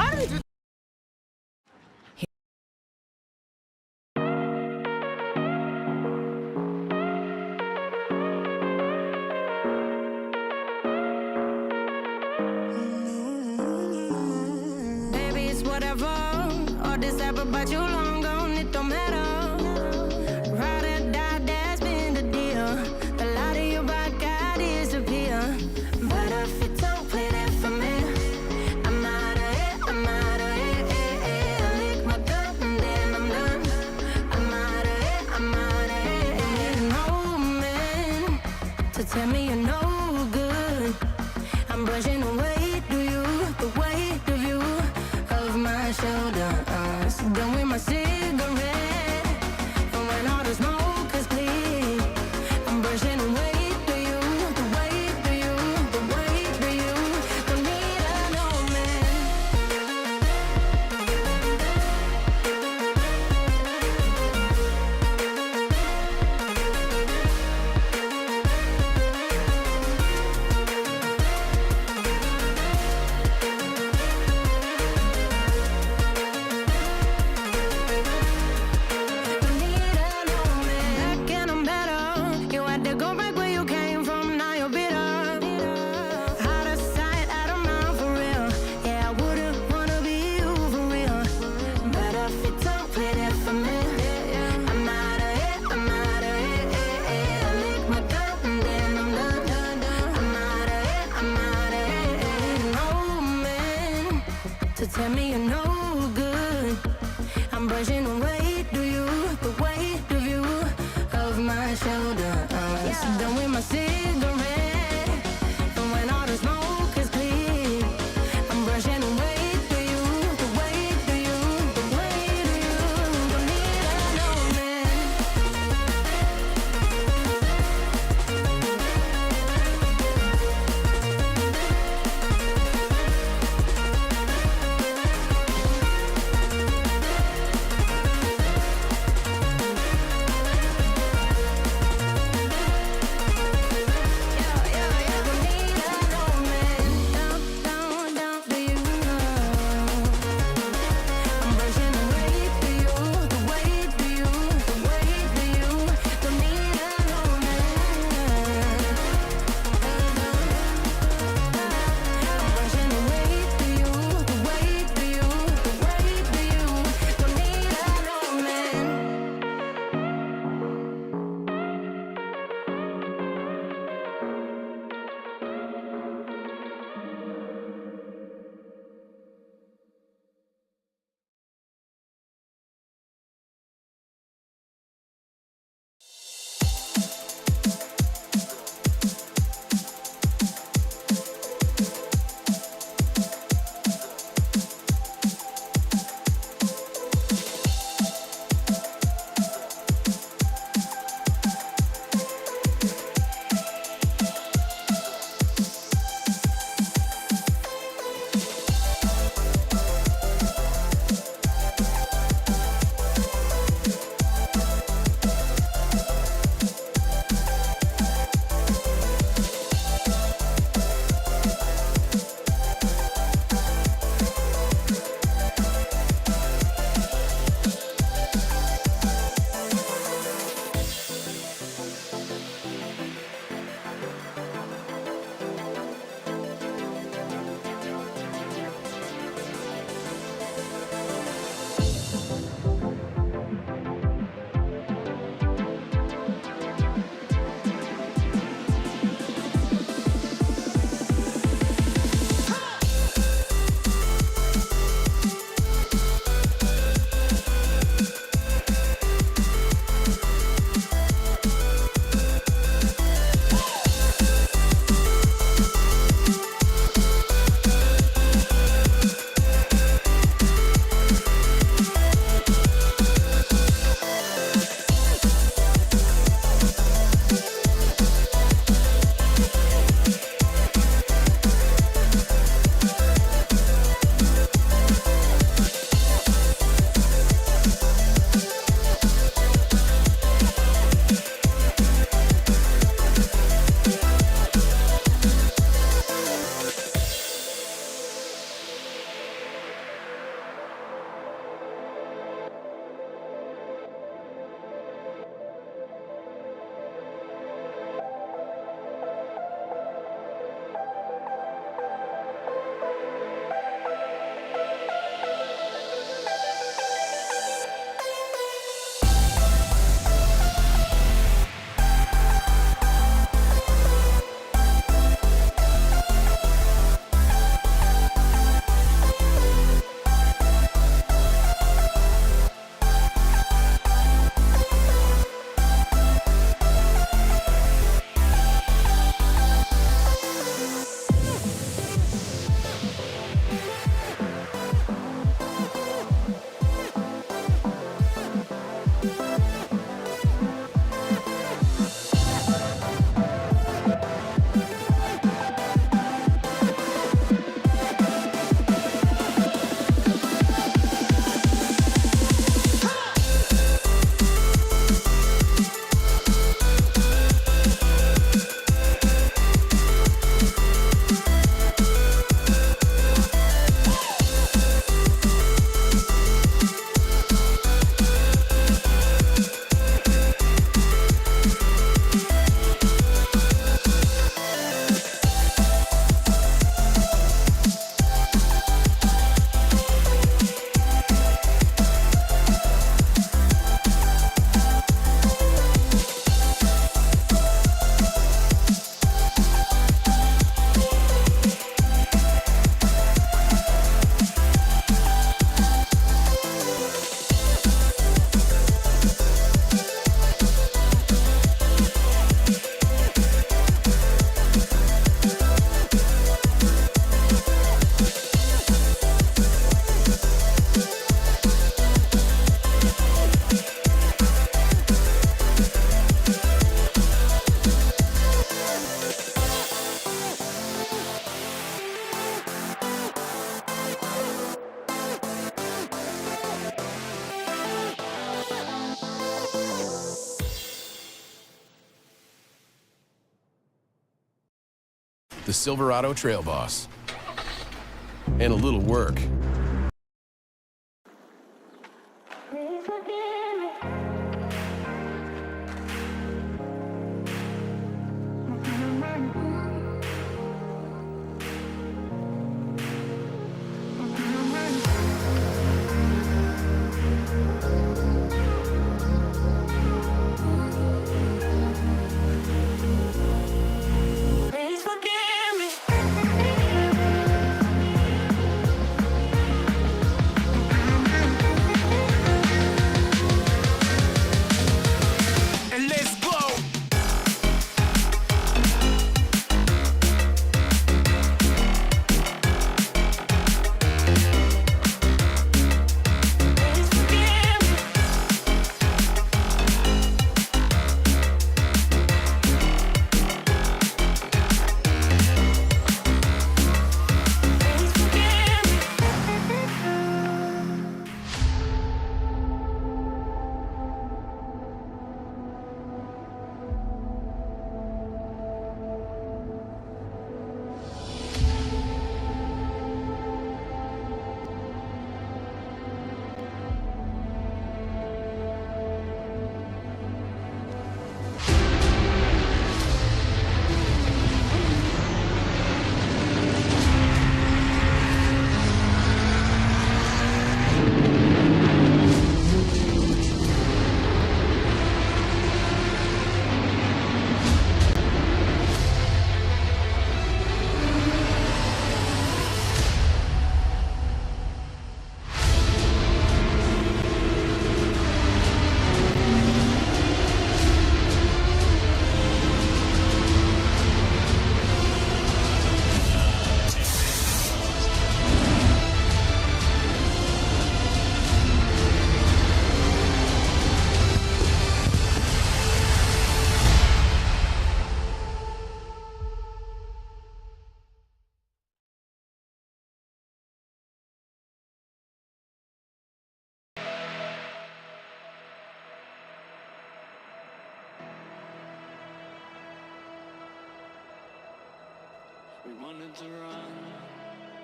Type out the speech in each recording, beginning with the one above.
Why did you? Baby, it's whatever. All this ever about you long gone, it don't matter. Ride or die, that's been the deal. The light of your back, I disappear. But if you don't play that for me, I'm out of it, I'm out of it. I lick my gun and then I'm done. I'm out of it, I'm out of it. No man to tell me you're no good. I'm brushing away, do you? The weight of you, of my shoulders. Done with my cigarette, and when all the smoke is clear, I'm brushing away, do you? The weight of you, the weight of you. Don't need a no to tell me you're no good. I'm brushing away, do you? The weight of you, of my shoulders. Done with my cigarette, and when all the smoke is clear, I'm brushing away, do you? The weight of you, the weight of you. Don't need a no man. the Silverado Trail Boss. And a little work.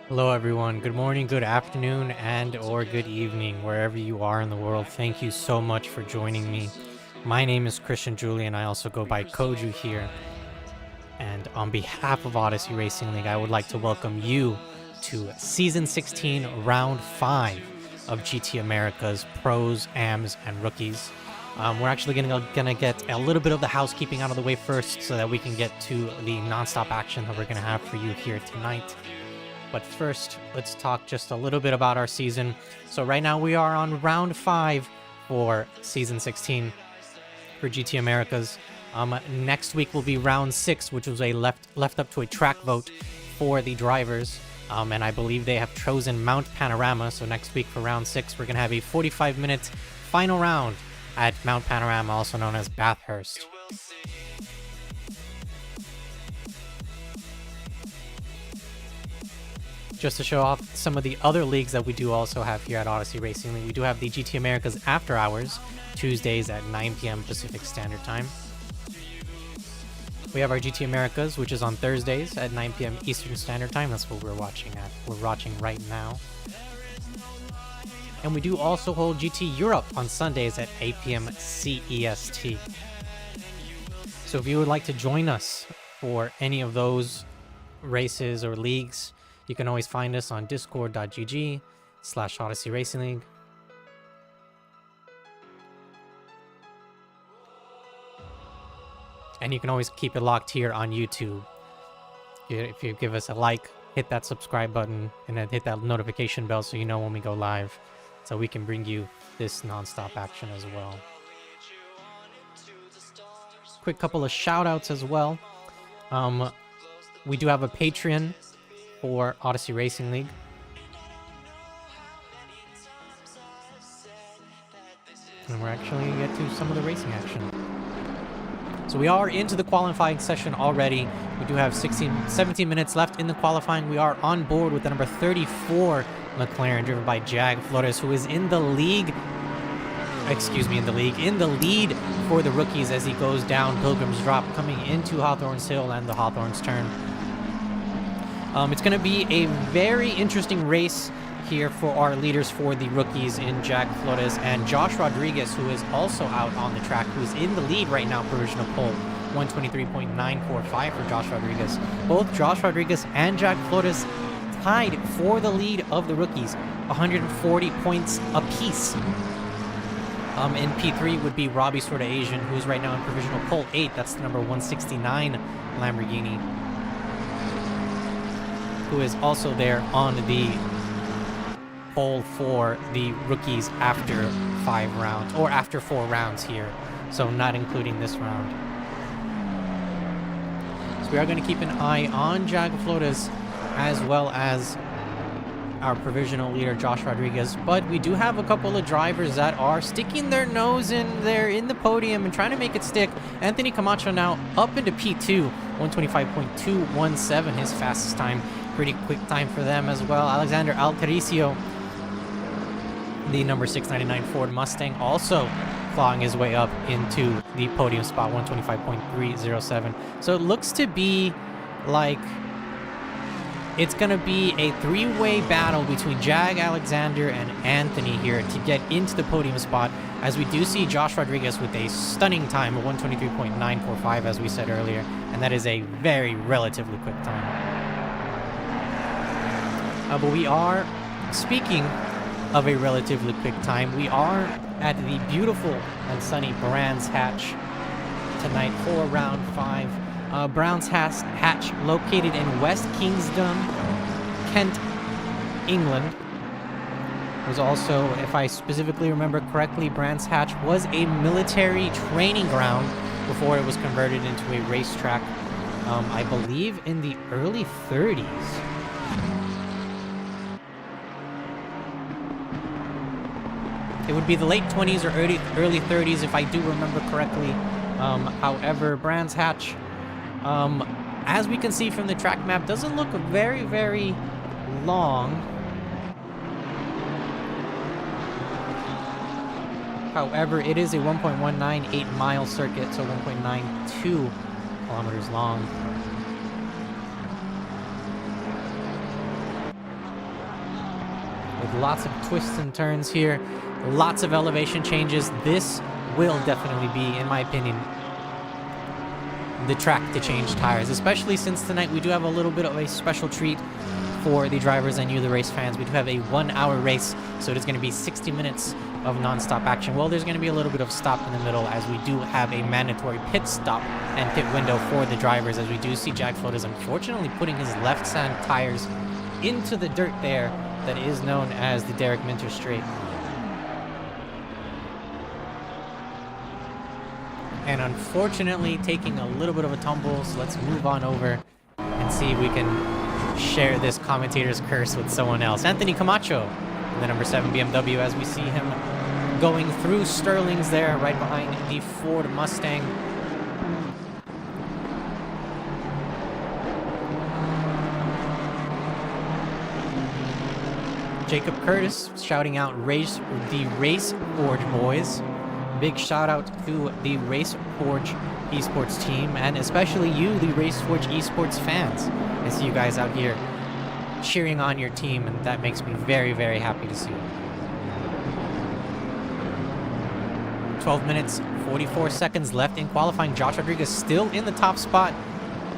Hello everyone, good morning, good afternoon, and or good evening, wherever you are in the world. Thank you so much for joining me. My name is Christian Julian, I also go by Koju here. And on behalf of Odyssey Racing League, I would like to welcome you to Season 16, Round 5 of GT America's Pros, AMs, and Rookies. We're actually gonna get a little bit of the housekeeping out of the way first so that we can get to the non-stop action that we're gonna have for you here tonight. But first, let's talk just a little bit about our season. So right now we are on round 5 for season 16 for GT Americas. Next week will be round 6, which was a left up to a track vote for the drivers. And I believe they have chosen Mount Panorama. So next week for round 6, we're gonna have a 45-minute final round at Mount Panorama, also known as Bathurst. Just to show off some of the other leagues that we do also have here at Odyssey Racing League, we do have the GT Americas After Hours, Tuesdays at 9 p.m. Pacific Standard Time. We have our GT Americas, which is on Thursdays at 9 p.m. Eastern Standard Time. That's what we're watching right now. And we do also hold GT Europe on Sundays at 8 p.m. CEST. So if you would like to join us for any of those races or leagues, you can always find us on discord.gg/Odyssey Racing League. And you can always keep it locked here on YouTube. If you give us a like, hit that subscribe button, and then hit that notification bell so you know when we go live, so we can bring you this non-stop action as well. Quick couple of shout outs as well. We do have a Patreon for Odyssey Racing League. And we're actually going to get to some of the racing action. So we are into the qualifying session already. We do have 17 minutes left in the qualifying. We are on board with the number 34 McLaren, driven by Jag Flores, who is in the lead for the rookies as he goes down Pilgrim's Drop, coming into Hawthorne's Hill and the Hawthorne's Turn. It's going to be a very interesting race here for our leaders, for the rookies in Jag Flores and Josh Rodriguez, who is also out on the track, who's in the lead right now, provisional pole. 123.945 for Josh Rodriguez. Both Josh Rodriguez and Jag Flores tied for the lead of the rookies, 140 points apiece. In P3 would be Robbie Sorta Asian, who's right now in provisional pole 8. That's the number 169 Lamborghini, who is also there on the pole for the rookies after 5 rounds, or after 4 rounds here, so not including this round. So we are going to keep an eye on Jag Flores as well as our provisional leader Josh Rodriguez, but we do have a couple of drivers that are sticking their nose in there in the podium and trying to make it stick. Anthony Camacho now up into P2, 125.217, his fastest time. Pretty quick time for them as well. Alexander Altericio, the number 699 Ford Mustang, also clawing his way up into the podium spot, 125.307. So it looks to be like it's going to be a 3-way battle between Jag, Alexander, and Anthony here to get into the podium spot, as we do see Josh Rodriguez with a stunning time of 123.945, as we said earlier, and that is a very relatively quick time. But we are, speaking of a relatively quick time, we are at the beautiful and sunny Brands Hatch tonight for round 5. Brands Hatch, located in West Kingston, Kent, England, was also, if I specifically remember correctly, Brands Hatch was a military training ground before it was converted into a racetrack, I believe in the early 30s. It would be the late 20s or early 30s if I do remember correctly. However, Brands Hatch, as we can see from the track map, doesn't look very, very long. However, it is a 1.198 mile circuit, so 1.92 kilometers long. With lots of twists and turns here, lots of elevation changes. This will definitely be, in my opinion, the track to change tires, especially since tonight we do have a little bit of a special treat for the drivers and you, the race fans. We do have a 1-hour race, so it is going to be 60 minutes of non-stop action. Well, there's going to be a little bit of stop in the middle, as we do have a mandatory pit stop and pit window for the drivers, as we do see Jag Flores unfortunately putting his left sand tires into the dirt there that is known as the Derek Minter Straight. And unfortunately taking a little bit of a tumble, so let's move on over and see if we can share this commentator's curse with someone else. Anthony Camacho in the number 7 BMW, as we see him going through Sterling's there, right behind the Ford Mustang. Jacob Curtis shouting out the Race Forge boys. Big shout out to the Race Forge esports team, and especially you, the Race Forge esports fans. I see you guys out here cheering on your team, and that makes me very, very happy to see. 12 minutes, 44 seconds left in qualifying. Josh Rodriguez still in the top spot.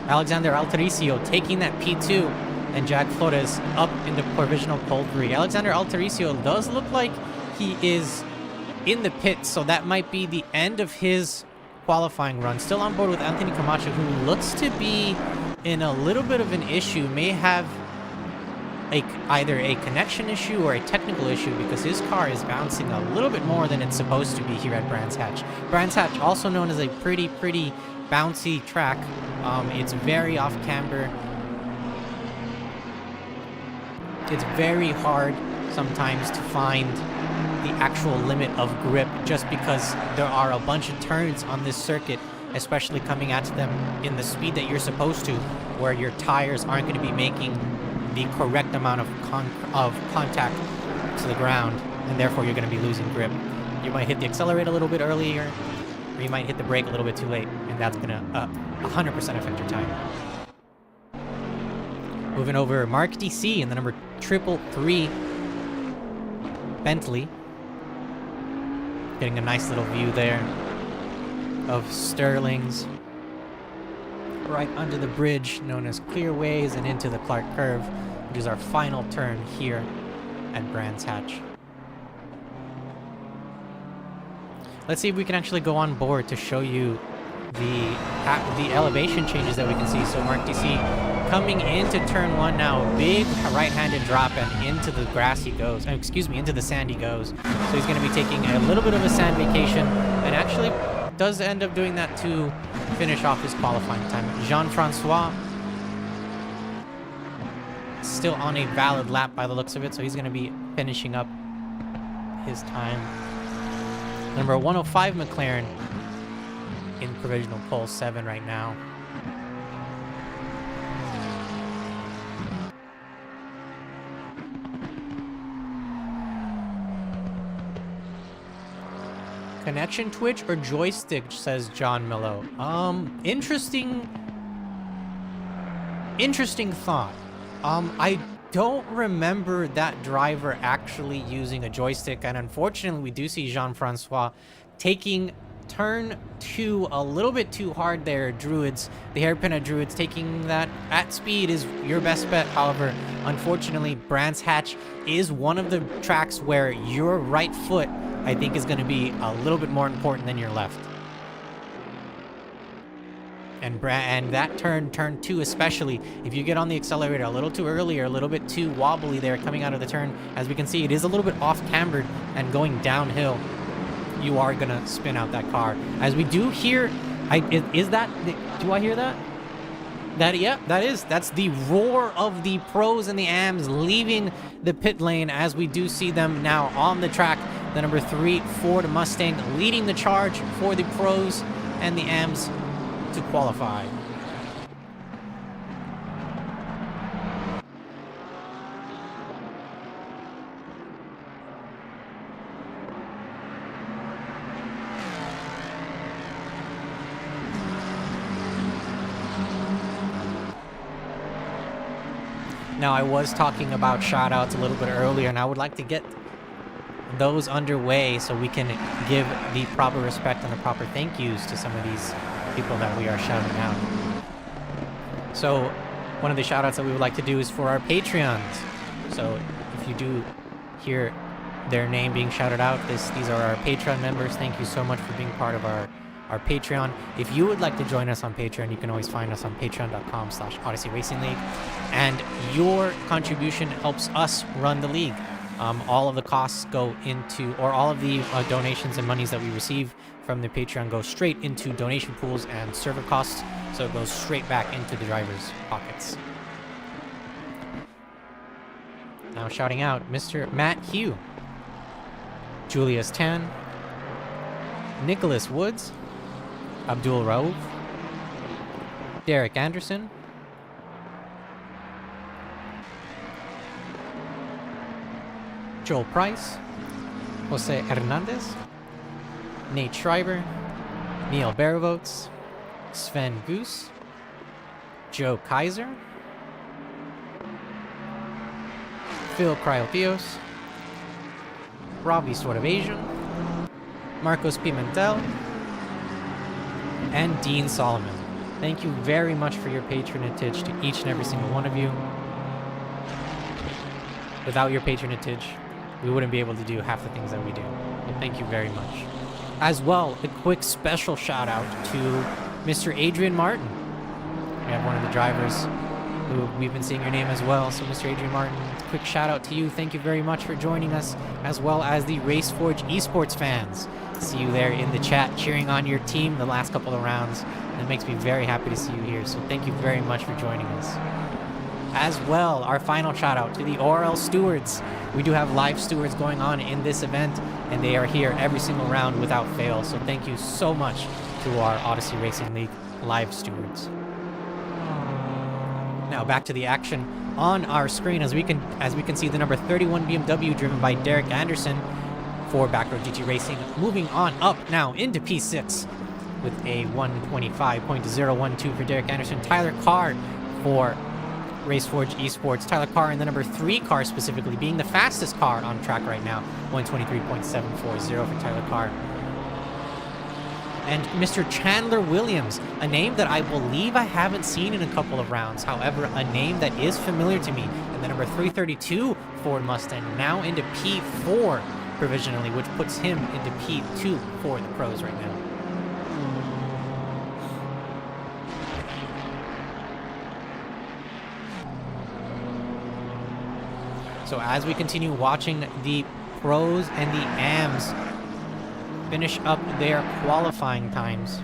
Alexander Altericio taking that P2, and Jag Flores up into provisional pole 3. Alexander Altericio does look like he is in the pit, so that might be the end of his qualifying run. Still on board with Anthony Camacho, who looks to be in a little bit of an issue, may have either a connection issue or a technical issue, because his car is bouncing a little bit more than it's supposed to be here at Brands Hatch. Brands Hatch, also known as a pretty bouncy track. It's very off camber. It's very hard sometimes to find the actual limit of grip, just because there are a bunch of turns on this circuit, especially coming at them in the speed that you're supposed to, where your tires aren't going to be making the correct amount of contact to the ground, and therefore you're going to be losing grip. You might hit the accelerator a little bit earlier, or you might hit the brake a little bit too late, and that's going to 100% affect your time. Moving over, Mark DC in the number 333 Bentley. Getting a nice little view there of Sterling's. Right under the bridge known as Clearways and into the Clark Curve, which is our final turn here at Brands Hatch. Let's see if we can actually go on board to show you the elevation changes that we can see. So Mark DC coming into turn 1 now, big right-handed drop, and into the grass he goes. Into the sand he goes. So he's going to be taking a little bit of a sand vacation, and actually does end up doing that to finish off his qualifying time. Jean-Francois still on a valid lap by the looks of it, so he's going to be finishing up his time. Number 105 McLaren in provisional pole 7 right now. Connection Twitch or joystick, says John Mello. Interesting thought. I don't remember that driver actually using a joystick, and unfortunately we do see Jean-Francois taking turn 2 a little bit too hard there. Druids, the hairpin at Druids, taking that at speed is your best bet. However, unfortunately, Brands Hatch is one of the tracks where your right foot, I think, is going to be a little bit more important than your left. And that turn 2 especially, if you get on the accelerator a little too early or a little bit too wobbly there coming out of the turn, as we can see, it is a little bit off cambered and going downhill, you are gonna spin out that car. As we do hear, do I hear that? That's the roar of the pros and the AMs leaving the pit lane, as we do see them now on the track. The number 3 Ford Mustang leading the charge for the pros and the AMs to qualify. Now, I was talking about shout-outs a little bit earlier, and I would like to get those underway so we can give the proper respect and the proper thank yous to some of these people that we are shouting out. So, one of the shout-outs that we would like to do is for our Patreons. So, if you do hear their name being shouted out, these are our Patreon members. Thank you so much for being part of our Patreon. If you would like to join us on Patreon, you can always find us on patreon.com/Odyssey Racing League, and your contribution helps us run the league. All of the costs go into, or all of the donations and monies that we receive from the Patreon go straight into donation pools and server costs, so it goes straight back into the drivers' pockets. Now shouting out Mr. Matt Hugh, Julius Tan, Nicholas Woods, Abdul Raouf, Derek Anderson, Joel Price, Jose Hernandez, Nate Schreiber, Neil Baravotes, Sven Goose, Joe Kaiser, Phil Cryotheos, Robbie Sort of Asian, Marcos Pimentel, and Dean Solomon. Thank you very much for your patronage to each and every single one of you. Without your patronage, we wouldn't be able to do half the things that we do. So thank you very much. As well, a quick special shout out to Mr. Adrian Martin. We have one of the drivers who we've been seeing your name as well. So Mr. Adrian Martin, quick shout out to you. Thank you very much for joining us, as well as the RaceForge esports fans. See you there in the chat cheering on your team the last couple of rounds. And it makes me very happy to see you here. So thank you very much for joining us. As well, our final shout out to the ORL stewards. We do have live stewards going on in this event, and they are here every single round without fail. So thank you so much to our Odyssey Racing League live stewards. Now back to the action on our screen, as we can see the number 31 BMW driven by Derek Anderson for Backroad GT Racing, moving on up now into P6 with a 125.012 for Derek Anderson. Tyler Carr for Raceforge Esports. Tyler Carr in the number 3 car specifically, being the fastest car on track right now. 123.740 for Tyler Carr. And Mr. Chandler Williams, a name that I believe I haven't seen in a couple of rounds. However, a name that is familiar to me. And the number 332 Ford Mustang, now into P4 provisionally, which puts him into P2 for the pros right now. So as we continue watching the pros and the AMs finish up their qualifying times,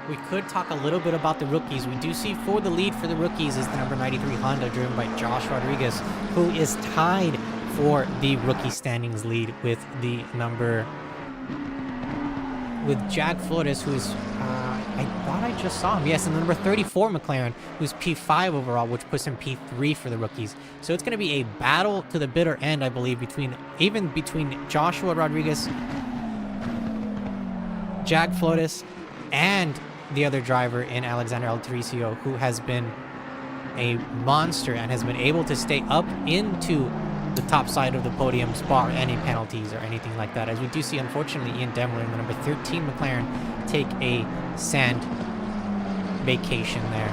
we could talk a little bit about the rookies. We do see for the lead for the rookies is the number 93 Honda, driven by Josh Rodriguez, who is tied for the rookie standings lead with Jag Flores, who is I thought I just saw him. Yes, and the number 34 McLaren, who's P5 overall, which puts him P3 for the rookies. So it's going to be a battle to the bitter end, I believe, between Joshua Rodriguez, Jag Flores, and the other driver in Alexander Altericio, who has been a monster and has been able to stay up into the top side of the podium, bar any penalties or anything like that. As we do see, unfortunately, Ian Demler in the number 13 McLaren take a sand vacation there.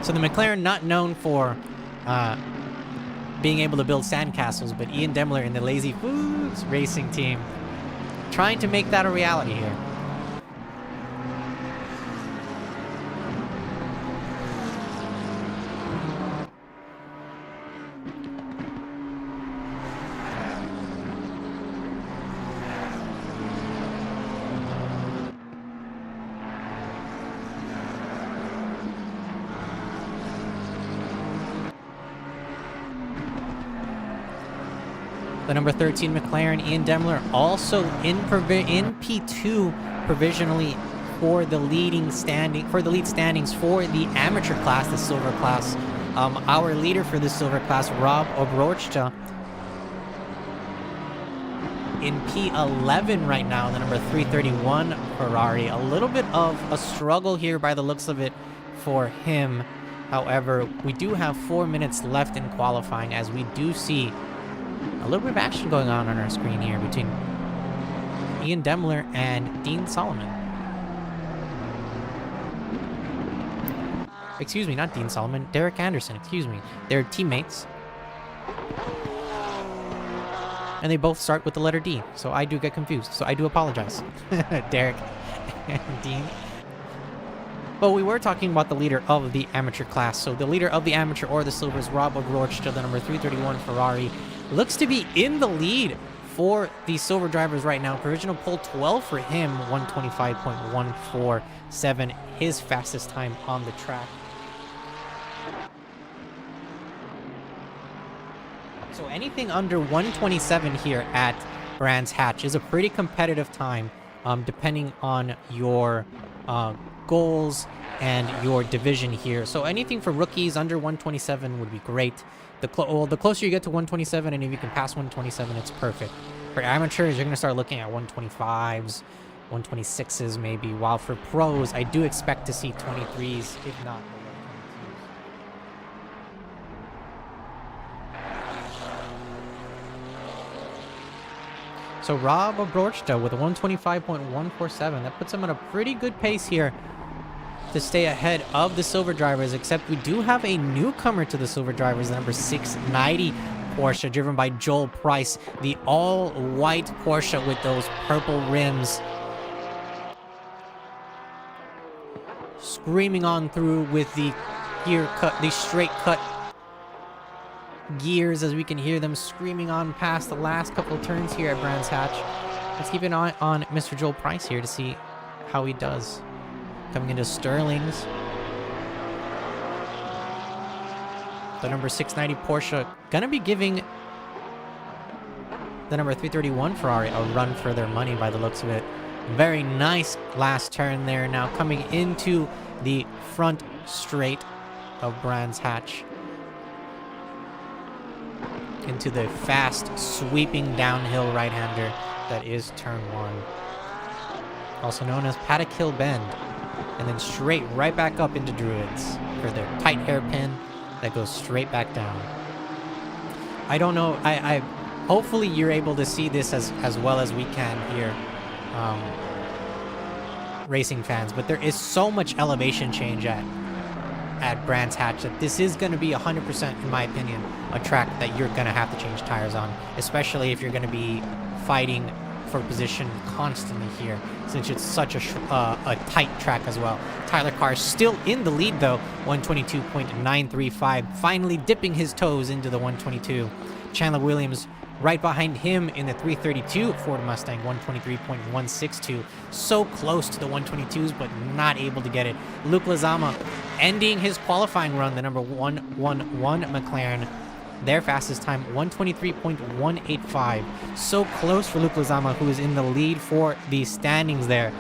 So the McLaren, not known for being able to build sandcastles, but Ian Demler in the Lazy Foods racing team trying to make that a reality here. The number 13 McLaren, Ian Demler, also in P2 provisionally for the lead standings for the amateur class, the silver class. Our leader for the silver class, Rob Obrochta, in P11 right now, the number 331 Ferrari. A little bit of a struggle here by the looks of it for him. However, we do have 4 minutes left in qualifying, as we do see a little bit of action going on our screen here between Ian Demler and Dean Solomon. Excuse me, not Dean Solomon, Derek Anderson, excuse me. They're teammates. And they both start with the letter D, so I do get confused. So I do apologize, Derek and Dean. But we were talking about the leader of the amateur class. So the leader of the amateur or the silver is Rob O'Rourke, the number 331 Ferrari. Looks to be in the lead for the silver drivers right now. Provisional pole 12 for him, 125.147, his fastest time on the track. So anything under 127 here at Brands Hatch is a pretty competitive time, depending on your goals and your division here. So anything for rookies under 127 would be great. The closer you get to 127, and if you can pass 127, it's perfect. For amateurs, you're going to start looking at 125s, 126s maybe, while for pros, I do expect to see 23s, if not below 22s. So Rob Obrochta with a 125.147, that puts him at a pretty good pace here to stay ahead of the silver drivers, except we do have a newcomer to the silver drivers, the number 690 Porsche, driven by Joel Price, the all-white Porsche with those purple rims. Screaming on through with the gear cut, the straight cut gears, as we can hear them screaming on past the last couple of turns here at Brands Hatch. Let's keep an eye on Mr. Joel Price here to see how he does. Coming into Sterling's, the number 690 Porsche gonna be giving the number 331 Ferrari a run for their money by the looks of it. Very nice last turn there. Now coming into the front straight of Brands Hatch, into the fast sweeping downhill right-hander that is turn 1, also known as Paddock Hill Bend. and then straight right back up into Druids for their tight hairpin that goes straight back down. I don't know. I hopefully you're able to see this as well as we can here, racing fans. But there is so much elevation change at Brands Hatch that this is going to be 100%, in my opinion, a track that you're going to have to change tires on, especially if you're going to be fighting for position constantly here, since it's such a tight track as well. Tyler Carr still in the lead though, 122.935, finally dipping his toes into the 122. Chandler Williams right behind him in the 332 Ford Mustang, 123.162. So close to the 122s, but not able to get it. Luke Lezama ending his qualifying run, the number 111 McLaren. Their fastest time, 123.185. So close for Luke Lezama, who is in the lead for the standings there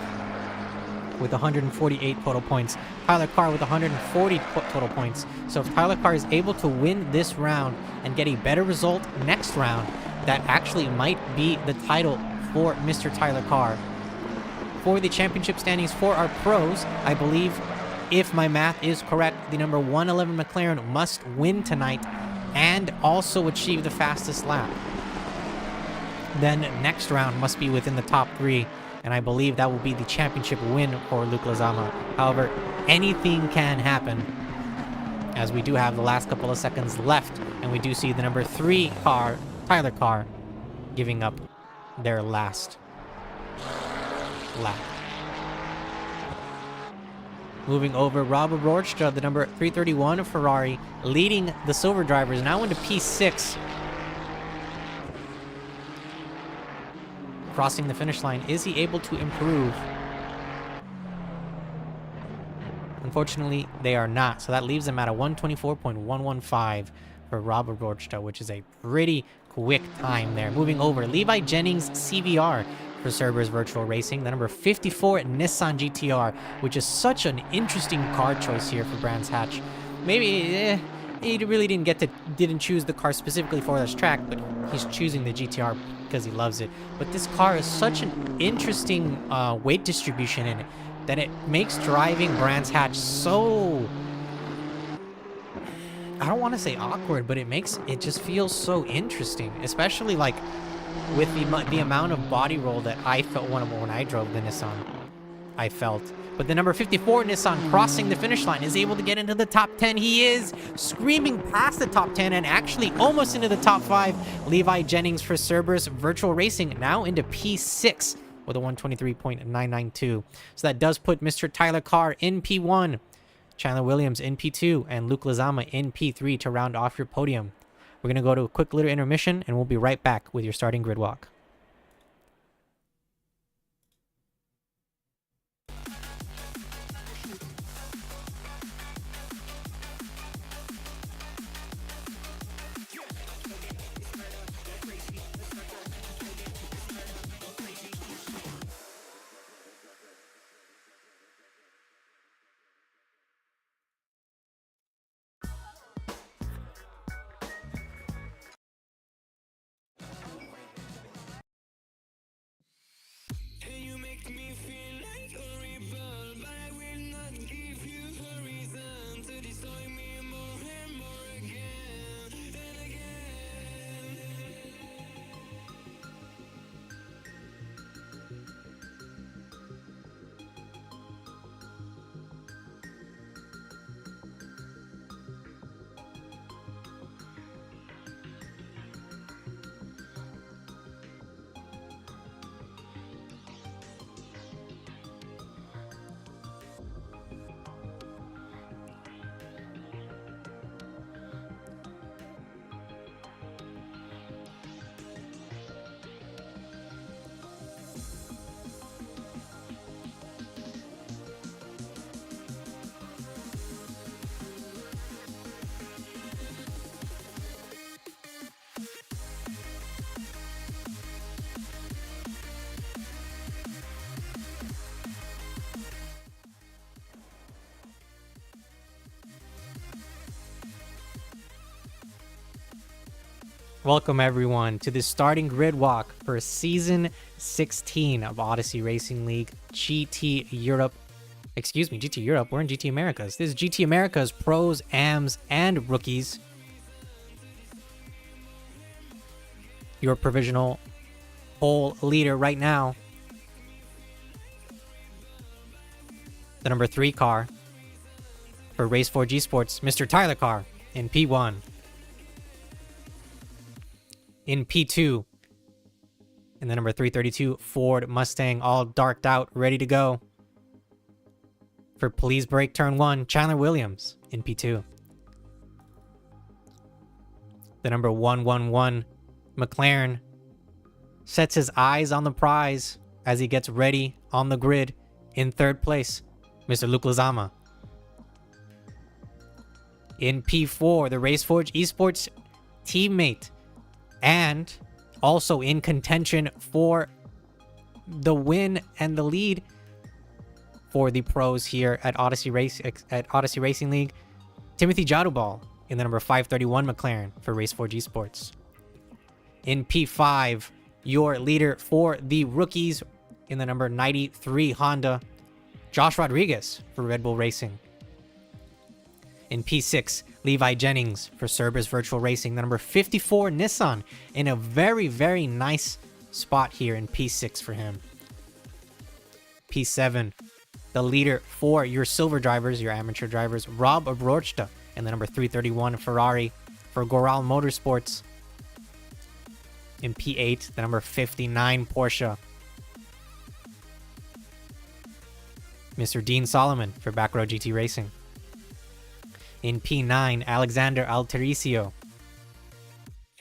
with 148 total points. Tyler Carr with 140 total points. So if Tyler Carr is able to win this round and get a better result next round, that actually might be the title for Mr. Tyler Carr. For the championship standings for our pros, I believe, if my math is correct, the number 111 McLaren must win tonight and also achieve the fastest lap. Then next round must be within the top 3, and I believe that will be the championship win for Luke Lezama. However, anything can happen, as we do have the last couple of seconds left, and we do see the number 3 car, Tyler Carr, giving up their last lap. Moving over, Robert Roordstra, the number 331 of Ferrari, leading the silver drivers, now into P6. Crossing the finish line. Is he able to improve? Unfortunately, they are not. So that leaves them at a 124.115 for Robert Roordstra, which is a pretty quick time there. Moving over, Levi Jennings CVR for Cerberus Virtual Racing, the number 54 Nissan GTR, which is such an interesting car choice here for Brands Hatch. Maybe he really didn't choose the car specifically for this track, but he's choosing the GTR because he loves it. But this car is such an interesting weight distribution in it that it makes driving Brands Hatch so, I don't want to say awkward, but it just feels so interesting, especially like with the amount of body roll that I felt when I drove the Nissan. I felt. But the number 54 Nissan crossing the finish line is able to get into the top 10. He is screaming past the top 10 and actually almost into the top 5. Levi Jennings for Cerberus Virtual Racing now into P6 with a 123.992. So that does put Mr. Tyler Carr in P1, Chandler Williams in P2, and Luke Lezama in P3 to round off your podium. We're going to go to a quick little intermission, and we'll be right back with your starting grid walk. Welcome everyone to the starting grid walk for season 16 of Odyssey Racing League GT Europe Excuse me, GT Europe. We're in GT Americas. This is GT Americas pros, AMs, and rookies. Your provisional pole leader right now. The number 3 car for Race 4 G Sports, Mr. Tyler Carr in P1. In P2, in the number 332 Ford Mustang, all darked out, ready to go. For Please Break Turn 1, Chandler Williams in P2. The number 111 McLaren sets his eyes on the prize as he gets ready on the grid in 3rd place, Mr. Luke Lezama. In P4, the Raceforge Esports teammate and also in contention for the win and the lead for the pros here at Odyssey Racing League, Timothy Jadubal in the number 531 McLaren for Raceforge Esports. In P5, your leader for the rookies in the number 93 Honda, Josh Rodriguez for Red Bull Racing. In P6, Levi Jennings for Cerberus Virtual Racing, the number 54 Nissan in a very, very nice spot here in P6 for him. P7, the leader for your silver drivers, your amateur drivers, Rob Abrorchta in the number 331 Ferrari for Goral Motorsports. In P8, the number 59 Porsche, Mr. Dean Solomon for Backroad GT Racing. In P9, Alexander Altericio,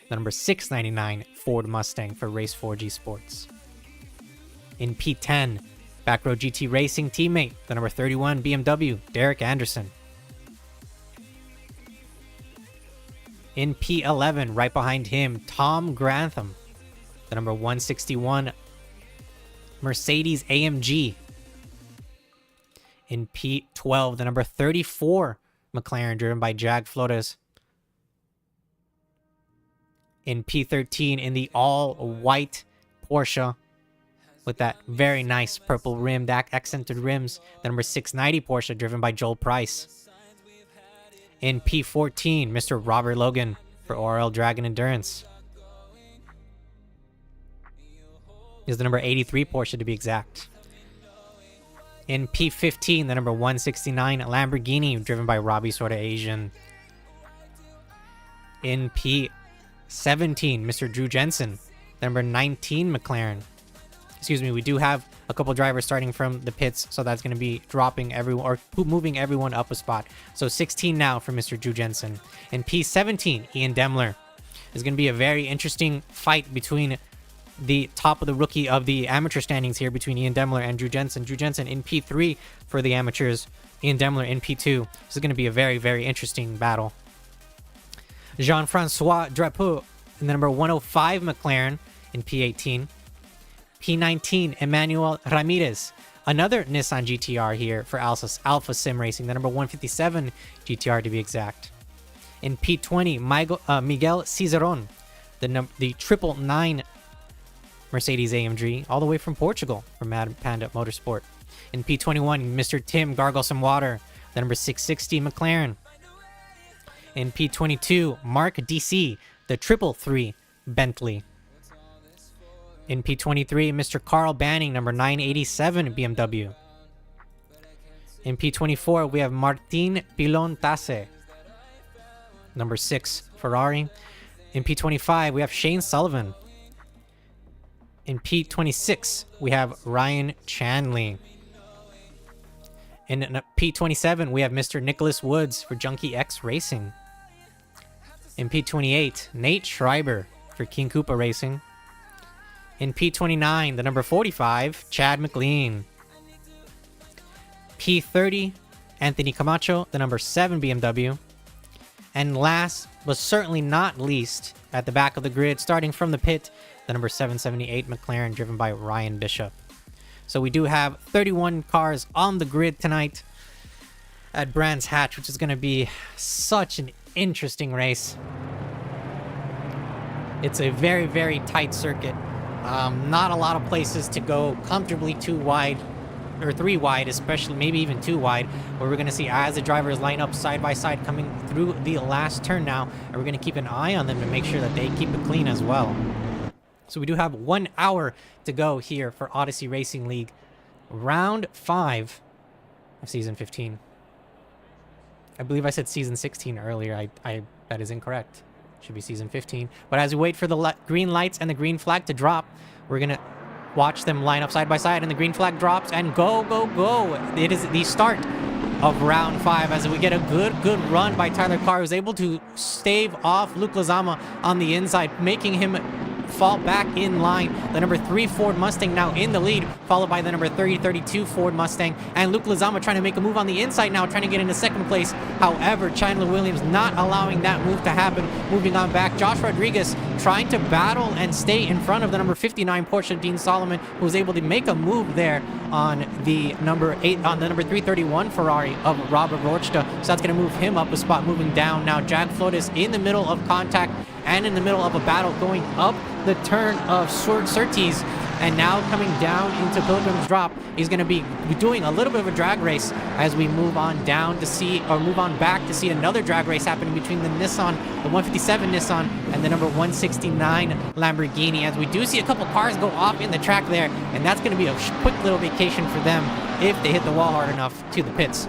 the number 699 Ford Mustang for Race 4 G Sports. In P10, Backroad GT Racing teammate, the number 31 BMW, Derek Anderson. In P11, right behind him, Tom Grantham, the number 161 Mercedes AMG. In P12, the number 34 McLaren driven by Jag Flores. In P13, in the all-white Porsche with that very nice purple rimmed, accented rims, the number 690 Porsche driven by Joel Price. In P14, Mr. Robert Logan for ORL Dragon Endurance. Is the number 83 Porsche to be exact. In P15, the number 169 Lamborghini driven by Robbie Sorta Asian. In P17, Mr. Drew Jensen, the number 19 McLaren. Excuse me, we do have a couple drivers starting from the pits, so that's going to be dropping everyone or moving everyone up a spot. So 16 now for Mr. Drew Jensen. In P17, Ian Demler. Is going to be a very interesting fight between the top of the rookie of the amateur standings here between Ian Demler and Drew Jensen. Drew Jensen in P3 for the amateurs. Ian Demler in P2. This is going to be a very, very interesting battle. Jean-Francois Drapeau in the number 105 McLaren in P18. P19, Emmanuel Ramirez. Another Nissan GTR here for Alpha Sim Racing. The number 157 GTR to be exact. In P20, Miguel Cizeron. The 999 Mercedes AMG, all the way from Portugal, from Mad Panda Motorsport. In P21, Mr. Tim Gargle Some Water, the number 660 McLaren. In P22, Mark DC, the 333 Bentley. In P23, Mr. Carl Banning, number 987 BMW. In P24, we have Martin Pilon Tasse, number 6 Ferrari. In P25, we have Shane Sullivan. In P26, we have Ryan Chanley. In P27, we have Mr. Nicholas Woods for Junkie X Racing. In P28, Nate Schreiber for King Koopa Racing. In P29, the number 45, Chad McLean. P30, Anthony Camacho, the number 7 BMW. And last, but certainly not least, at the back of the grid, starting from the pit, the number 778 McLaren driven by Ryan Bishop. So we do have 31 cars on the grid tonight at Brands Hatch, which is going to be such an interesting race. It's a very, very tight circuit. Not a lot of places to go comfortably too wide. or 3 wide, especially maybe even 2 wide, where we're going to see as the drivers line up side by side coming through the last turn now, and we're going to keep an eye on them to make sure that they keep it clean as well. So we do have 1 hour to go here for Odyssey Racing League, round 5 of season 15. I believe I said season 16 earlier. That is incorrect. Should be season 15. But as we wait for the green lights and the green flag to drop, we're going to watch them line up side by side, and the green flag drops, and go, go, go. It is the start of round 5 as we get a good run by Tyler Carr, who's able to stave off Luke Lezama on the inside, making him fall back in line. The number 3 Ford Mustang now in the lead, followed by the number 32 Ford Mustang, and Luke Lezama trying to make a move on the inside now, trying to get into second place. However, Chandler Williams not allowing that move to happen. Moving on back, Josh Rodriguez trying to battle and stay in front of the number 59 Porsche Dean Solomon, who was able to make a move there on the number 331 Ferrari of Robert Rochta. So that's going to move him up a spot. Moving down now, Jack Flores in the middle of contact and in the middle of a battle going up the turn of Surtees, and now coming down into Pilgrim's Drop. He's going to be doing a little bit of a drag race as we move on down to see, or move on back to see another drag race happening between the Nissan, the 157 Nissan, and the number 169 Lamborghini, as we do see a couple cars go off in the track there, and that's going to be a quick little vacation for them if they hit the wall hard enough to the pits.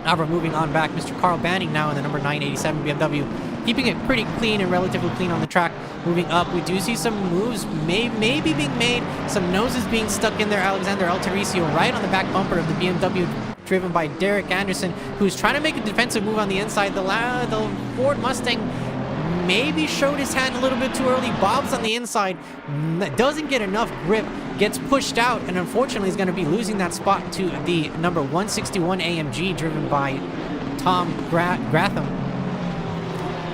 Now we're moving on back. Mr. Carl Banning now in the number 987 BMW, keeping it pretty clean and relatively clean on the track. Moving up, we do see some moves maybe being made, some noses being stuck in there. Alexander Altericio right on the back bumper of the BMW, driven by Derek Anderson, who's trying to make a defensive move on the inside. The Ford Mustang maybe showed his hand a little bit too early. Bob's on the inside, doesn't get enough grip, gets pushed out, and unfortunately is going to be losing that spot to the number 161 AMG, driven by Tom Gratham.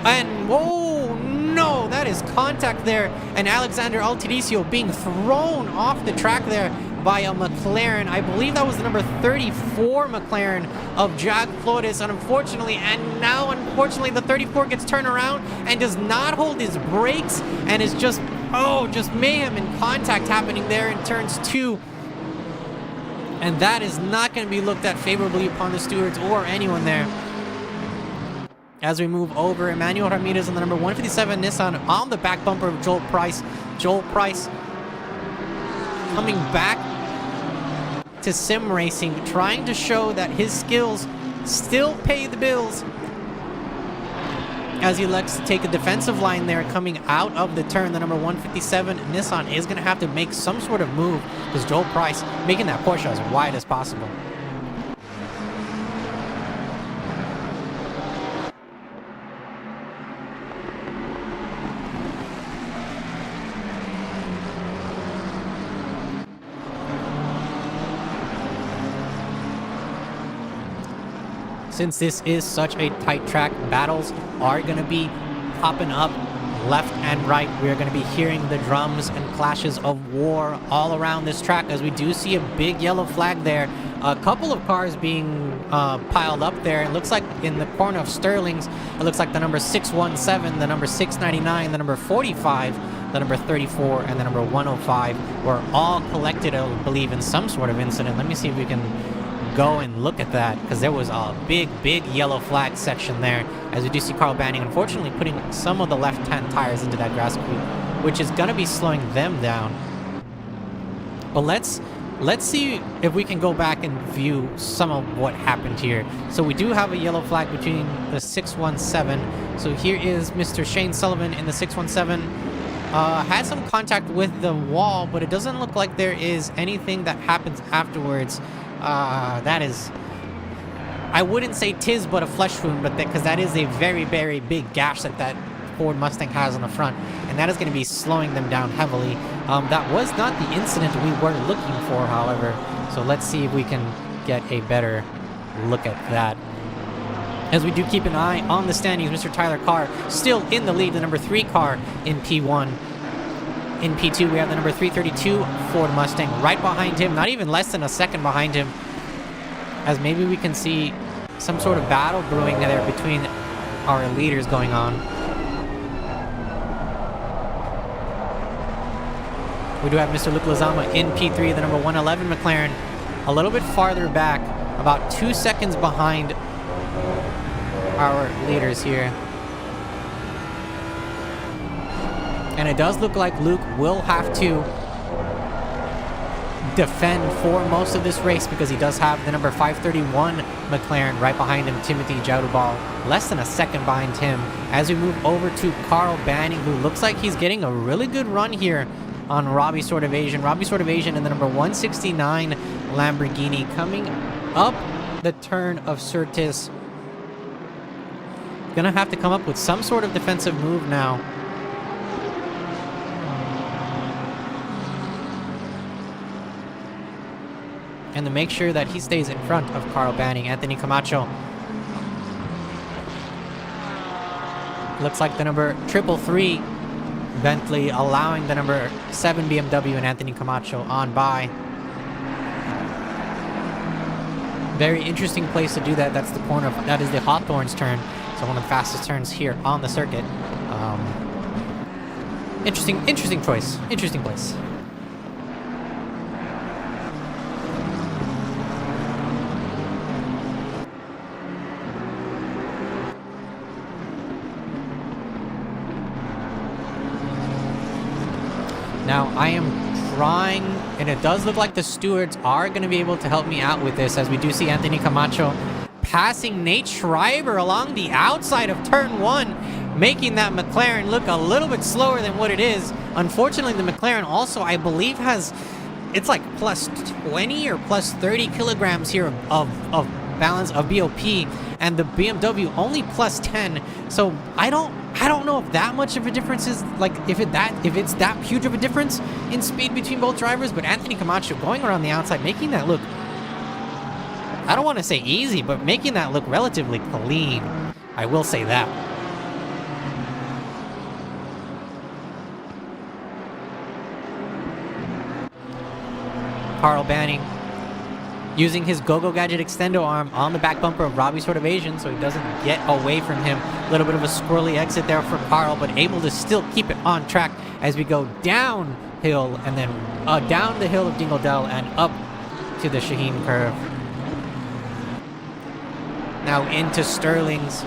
And whoa, no, that is contact there, and Alexander Altericio being thrown off the track there by a McLaren. I believe that was the number 34 McLaren of Jack Flores, and unfortunately the 34 gets turned around and does not hold his brakes, and is just mayhem and contact happening there in turns 2. And that is not going to be looked at favorably upon the stewards or anyone there. As we move over, Emmanuel Ramirez on the number 157 Nissan on the back bumper of Joel Price. Joel Price coming back to sim racing, trying to show that his skills still pay the bills, as he elects to take a defensive line there coming out of the turn. The number 157 Nissan is going to have to make some sort of move, because Joel Price making that Porsche as wide as possible. Since this is such a tight track, battles are going to be popping up left and right. We're going to be hearing the drums and clashes of war all around this track, as we do see a big yellow flag there. A couple of cars being piled up there. It looks like in the corner of Sterling's, it looks like the number 617, the number 699, the number 45, the number 34, and the number 105 were all collected, I believe, in some sort of incident. Let me see if we can go and look at that, because there was a big yellow flag section there, as we do see Carl Banning unfortunately putting some of the left-hand tires into that grass cube, which is going to be slowing them down. But let's see if we can go back and view some of what happened here. So we do have a yellow flag between the 617. So here is Mr. Shane Sullivan in the 617. Had some contact with the wall, but it doesn't look like there is anything that happens afterwards. That is, I wouldn't say tis but a flesh wound, but because that is a very big gash that Ford Mustang has on the front, and that is going to be slowing them down heavily. That was not the incident we were looking for, however, so let's see if we can get a better look at that. As we do keep an eye on the standings, Mr. Tyler Carr still in the lead, the number 3 car in P1. In P2, we have the number 332 Ford Mustang right behind him, not even less than a second behind him, as maybe we can see some sort of battle brewing there between our leaders going on. We do have Mr. Luke Lezama in P3, the number 111 McLaren, a little bit farther back, about 2 seconds behind our leaders here. And it does look like Luke will have to defend for most of this race because he does have the number 531 McLaren right behind him, Timothy Joudubal, less than a second behind him. As we move over to Carl Banning, who looks like he's getting a really good run here on Robbie Sword Evasion. Robbie Sword Evasion and the number 169 Lamborghini coming up the turn of Surtees. Gonna have to come up with some sort of defensive move now. And to make sure that he stays in front of Carl Banning. Anthony Camacho. Looks like the number 333 Bentley allowing the number 7 BMW and Anthony Camacho on by. Very interesting place to do that. That's the corner of, that is the Hawthorns turn. So one of the fastest turns here on the circuit. Interesting choice. Interesting place. Now, I am trying, and it does look like the stewards are going to be able to help me out with this, as we do see Anthony Camacho passing Nate Schreiber along the outside of turn 1, making that McLaren look a little bit slower than what it is. Unfortunately, the McLaren also, I believe, has, it's like plus 20 or plus 30 kilograms here of balance of BOP, and the BMW only plus 10. So I don't know if that much of a difference is, like, if it's that huge of a difference in speed between both drivers. But Anthony Camacho going around the outside, making that look, I don't want to say easy, but making that look relatively clean. I will say that. Carl Banning using his Go-Go Gadget extendo arm on the back bumper of Robbie Sword Evasion so he doesn't get away from him. A little bit of a squirrely exit there for Carl, but able to still keep it on track as we go downhill and then down the hill of Dingle Dell and up to the Shaheen curve. Now into Sterling's.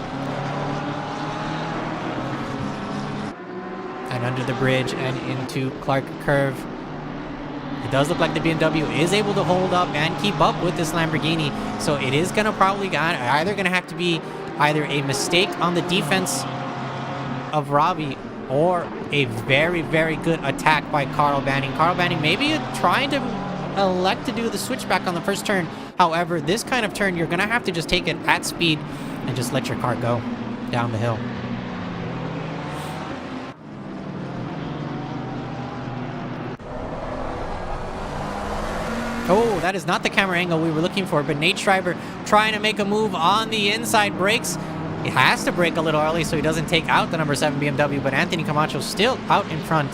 And under the bridge and into Clark Curve. It does look like the BMW is able to hold up and keep up with this Lamborghini. So it is going to probably either going to have to be either a mistake on the defense of Robbie or a very, very good attack by Carl Banning. Carl Banning maybe trying to elect to do the switchback on the first turn. However, this kind of turn, you're going to have to just take it at speed and just let your car go down the hill. Oh, that is not the camera angle we were looking for, but Nate Schreiber trying to make a move on the inside brakes. He has to brake a little early so he doesn't take out the number 7 BMW, but Anthony Camacho still out in front.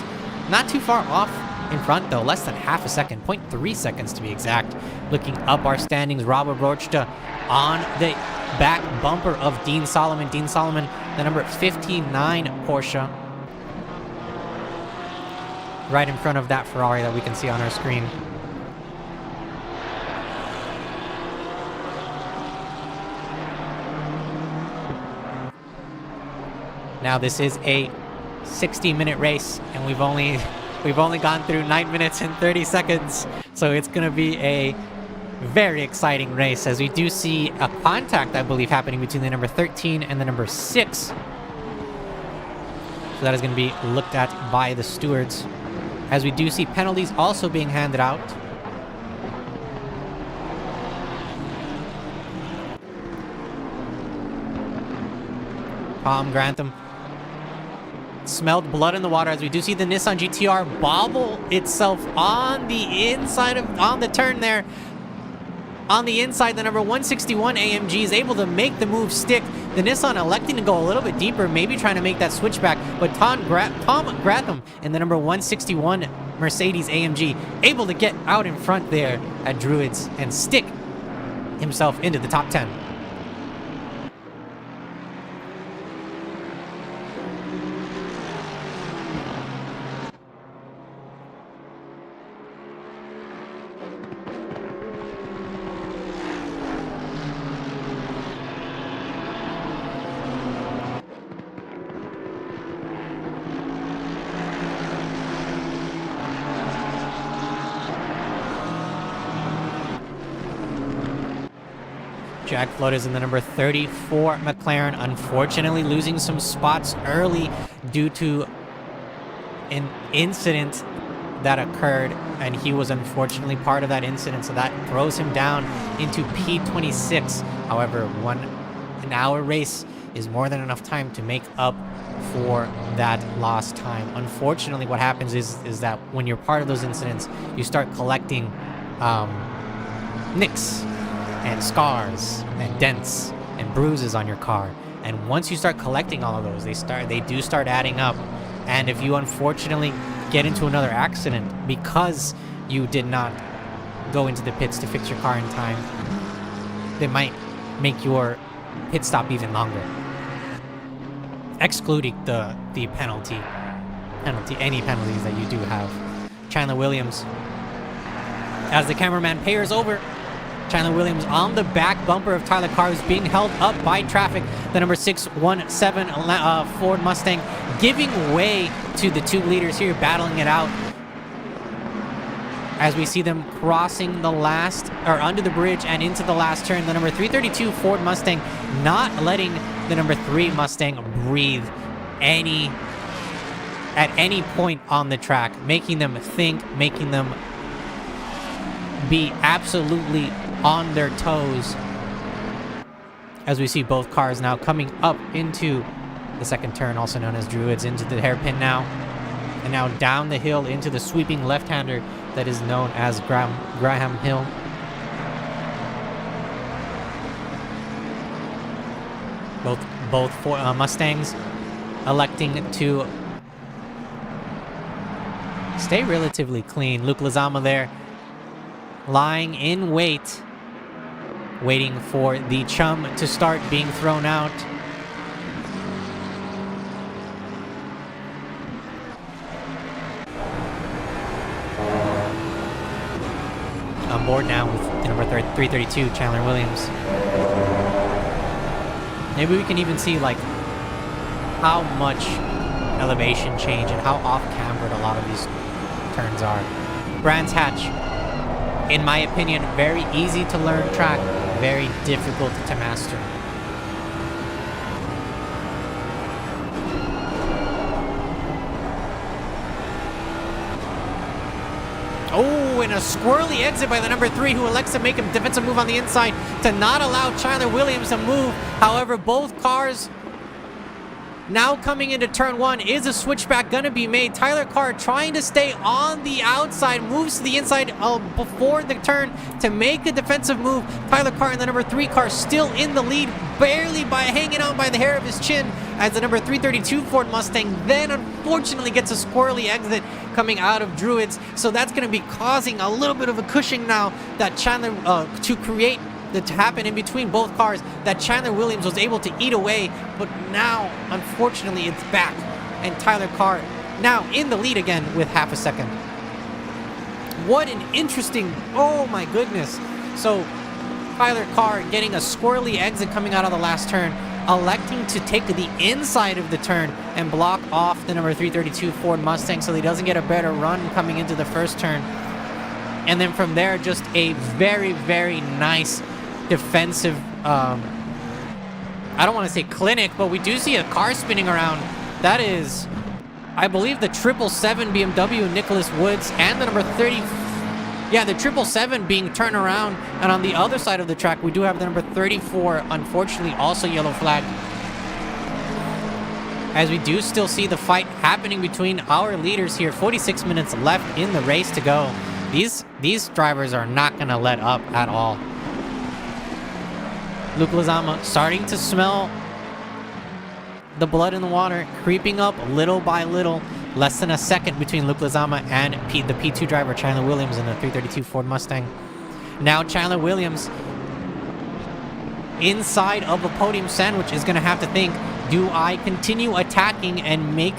Not too far off in front, though, less than half a second, 0.3 seconds to be exact. Looking up our standings, Robert Brochta on the back bumper of Dean Solomon. Dean Solomon, the number 59 Porsche. Right in front of that Ferrari that we can see on our screen. Now this is a 60-minute race, and we've only gone through 9 minutes and 30 seconds. So it's going to be a very exciting race, as we do see a contact, I believe, happening between the number 13 and the number 6. So that is going to be looked at by the stewards, as we do see penalties also being handed out. Tom Grantham smelled blood in the water, as we do see the Nissan GTR bobble itself on the inside on the turn there. On the inside, the number 161 AMG is able to make the move stick. The Nissan electing to go a little bit deeper, maybe trying to make that switchback, but Tom Grantham in the number 161 Mercedes AMG able to get out in front there at Druids and stick himself into the top 10. Jack Flores in the number 34 McLaren, unfortunately losing some spots early due to an incident that occurred, and he was unfortunately part of that incident, so that throws him down into P26. However, an hour race is more than enough time to make up for that lost time. Unfortunately, what happens is that when you're part of those incidents, you start collecting nicks and scars and dents and bruises on your car, and once you start collecting all of those, they do start adding up. And if you unfortunately get into another accident because you did not go into the pits to fix your car in time, they might make your pit stop even longer, excluding the any penalties that you do have. Chandler Williams, as the cameraman pairs over, Chandler Williams on the back bumper of Tyler Carr, who's being held up by traffic. The number 617 Ford Mustang giving way to the two leaders here, battling it out as we see them crossing the last, or under the bridge and into the last turn. The number 332 Ford Mustang not letting the number 3 Mustang breathe at any point on the track, making them think, making them be absolutely on their toes, as we see both cars now coming up into the second turn, also known as Druids, into the hairpin now, and now down the hill into the sweeping left-hander that is known as Graham Hill. Both Mustangs electing to stay relatively clean. Luke Lezama there, lying in wait, waiting for the chum to start being thrown out. On board now with the number 332, Chandler Williams. Maybe we can even see like how much elevation change and how off-cambered a lot of these turns are. Brands Hatch, in my opinion, very easy to learn track, very difficult to master. Oh, and a squirrely exit by the number 3, who elects to make a defensive move on the inside to not allow Chandler Williams to move. However, both cars now coming into turn 1. Is a switchback going to be made? Tyler Carr trying to stay on the outside, moves to the inside before the turn to make a defensive move. Tyler Carr in the number 3 car still in the lead, barely by hanging on by the hair of his chin, as the number 332 Ford Mustang then unfortunately gets a squirrely exit coming out of Druids. So that's going to be causing a little bit of a cushion now that Chandler to create to happen in between both cars that Chandler Williams was able to eat away, but now unfortunately it's back, and Tyler Carr now in the lead again with half a second. What an interesting, oh my goodness. So Tyler Carr getting a squirrely exit coming out of the last turn, electing to take the inside of the turn and block off the number 332 Ford Mustang so he doesn't get a better run coming into the first turn. And then from there, just a very, very nice defensive, I don't want to say clinic, but we do see a car spinning around. That is, I believe, the 777 BMW Nicholas Woods, and the number 30, yeah, the 777 being turned around. And on the other side of the track, we do have the number 34, unfortunately, also yellow flagged, as we do still see the fight happening between our leaders here. 46 minutes left in the race to go. These drivers are not going to let up at all. Luke Lezama starting to smell the blood in the water, creeping up little by little. Less than a second between Luke Lezama and the P2 driver, Chandler Williams, in the 332 Ford Mustang. Now Chandler Williams inside of a podium sandwich is going to have to think, do I continue attacking and make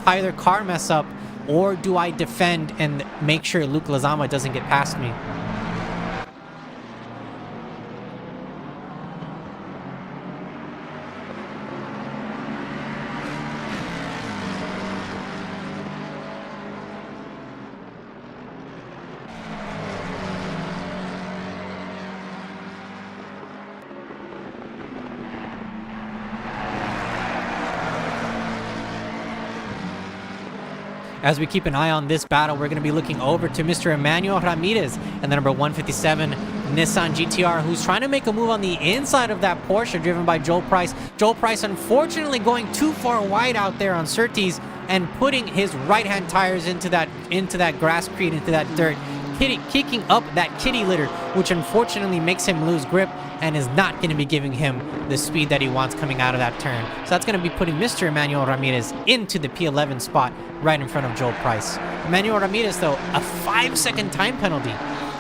Tyler Carr mess up, or do I defend and make sure Luke Lezama doesn't get past me? As we keep an eye on this battle, we're going to be looking over to Mr. Emmanuel Ramirez and the number 157 Nissan GTR, who's trying to make a move on the inside of that Porsche driven by Joel Price. Joel Price unfortunately going too far wide out there on Surtees and putting his right-hand tires into that grasscrete, into that dirt, kicking up that kitty litter, which unfortunately makes him lose grip and is not going to be giving him the speed that he wants coming out of that turn. So that's going to be putting Mr. Emmanuel Ramirez into the P11 spot right in front of Joel Price. Emmanuel Ramirez, though, a 5-second time penalty.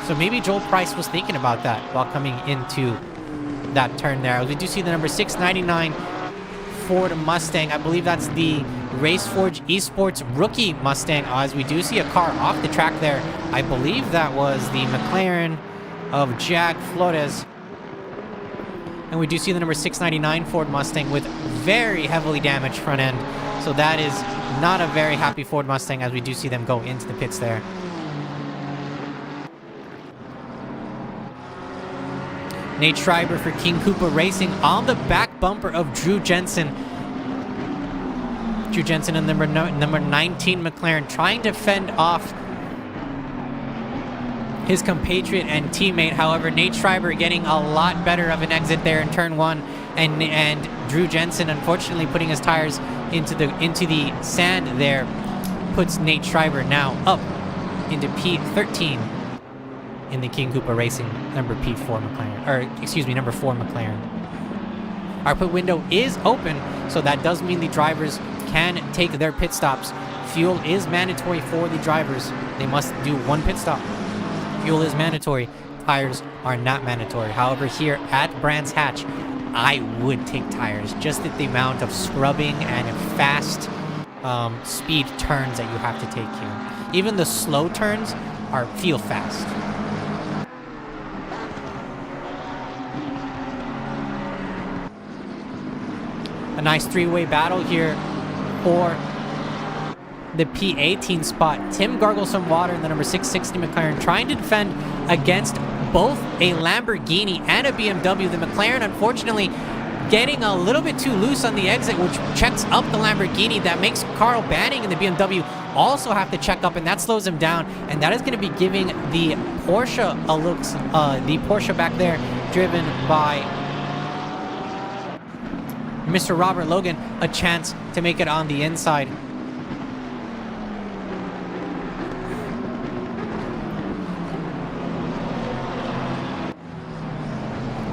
So maybe Joel Price was thinking about that while coming into that turn there. We do see the number 699 Ford Mustang. I believe that's the RaceForge Esports rookie Mustang, as we do see a car off the track there. I believe that was the McLaren of Jag Flores. And we do see the number 699 Ford Mustang with very heavily damaged front end. So that is not a very happy Ford Mustang, as we do see them go into the pits there. Nate Schreiber for King Koopa Racing on the back bumper of Drew Jensen. Drew Jensen and number 19 McLaren trying to fend off his compatriot and teammate. However, Nate Schreiber getting a lot better of an exit there in turn 1, and Drew Jensen unfortunately putting his tires into the sand there puts Nate Schreiber now up into P13 in the King Koopa Racing number 4 McLaren. Our pit window is open, so that does mean the drivers can take their pit stops. Fuel is mandatory for the drivers. They must do 1 pit stop. Fuel is mandatory. Tires are not mandatory. However, here at Brands Hatch, I would take tires, just at the amount of scrubbing and fast speed turns that you have to take here. Even the slow turns feel fast. A nice 3-way battle here for the P18 spot. Tim gargles some water in the number 660 McLaren, trying to defend against both a Lamborghini and a BMW. The McLaren, unfortunately, getting a little bit too loose on the exit, which checks up the Lamborghini. That makes Carl Banning and the BMW also have to check up, and that slows him down. And that is going to be giving the Porsche the Porsche back there, driven by Mr. Robert Logan, a chance to make it on the inside.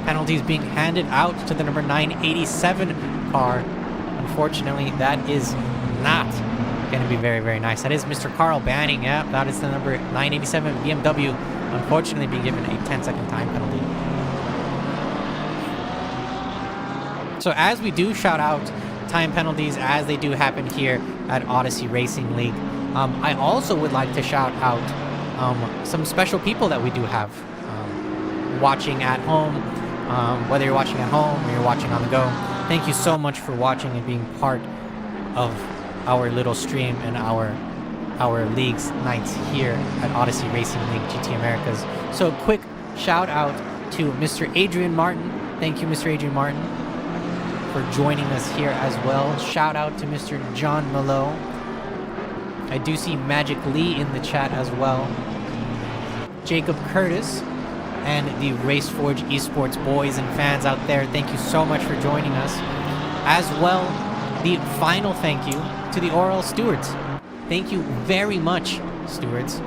Penalties being handed out to the number 987 car. Unfortunately, that is not going to be very, very nice. That is Mr. Carl Banning. Yeah, that is the number 987 BMW. Unfortunately, being given a 10-second time penalty. So as we do shout out time penalties as they do happen here at Odyssey Racing League, I also would like to shout out some special people that we do have watching at home. Whether you're watching at home or you're watching on the go, thank you so much for watching and being part of our little stream and our league's nights here at Odyssey Racing League GT Americas. So a quick shout out to Mr. Adrian Martin. Thank you, Mr. Adrian Martin, for joining us here as well. Shout out to Mr. John Malo. I do see Magic Lee in the chat as well. Jacob Curtis and the RaceForge Esports boys and fans out there, thank you so much for joining us. As well, the final thank you to the Oral Stewards. Thank you very much, stewards.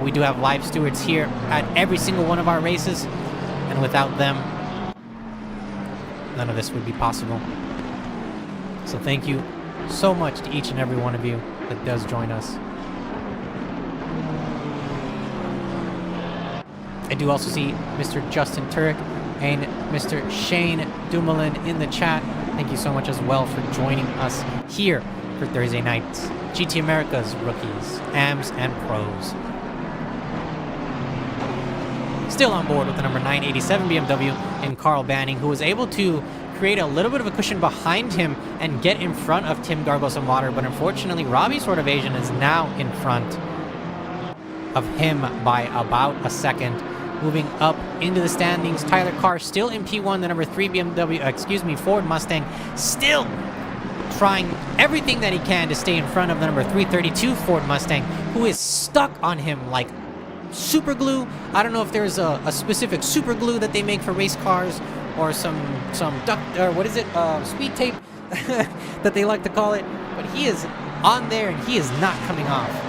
We do have live stewards here at every single one of our races, and without them, none of this would be possible. So thank you so much to each and every one of you that does join us. I do also see Mr. Justin Turek and Mr. Shane Dumoulin in the chat. Thank you so much as well for joining us here for Thursday night's GT America's Rookies, AMs, and Pros. Still on board with the number 987 BMW and Carl Banning, who was able to create a little bit of a cushion behind him and get in front of Tim gargles some water, but unfortunately Robbie Sword Evasion is now in front of him by about a second. Moving up into the standings, Tyler Carr still in P1, the number 3 Ford Mustang, still trying everything that he can to stay in front of the number 332 Ford Mustang, who is stuck on him like super glue. I don't know if there's a specific super glue that they make for race cars, or some duct, or what is it, speed tape that they like to call it, but he is on there and he is not coming off.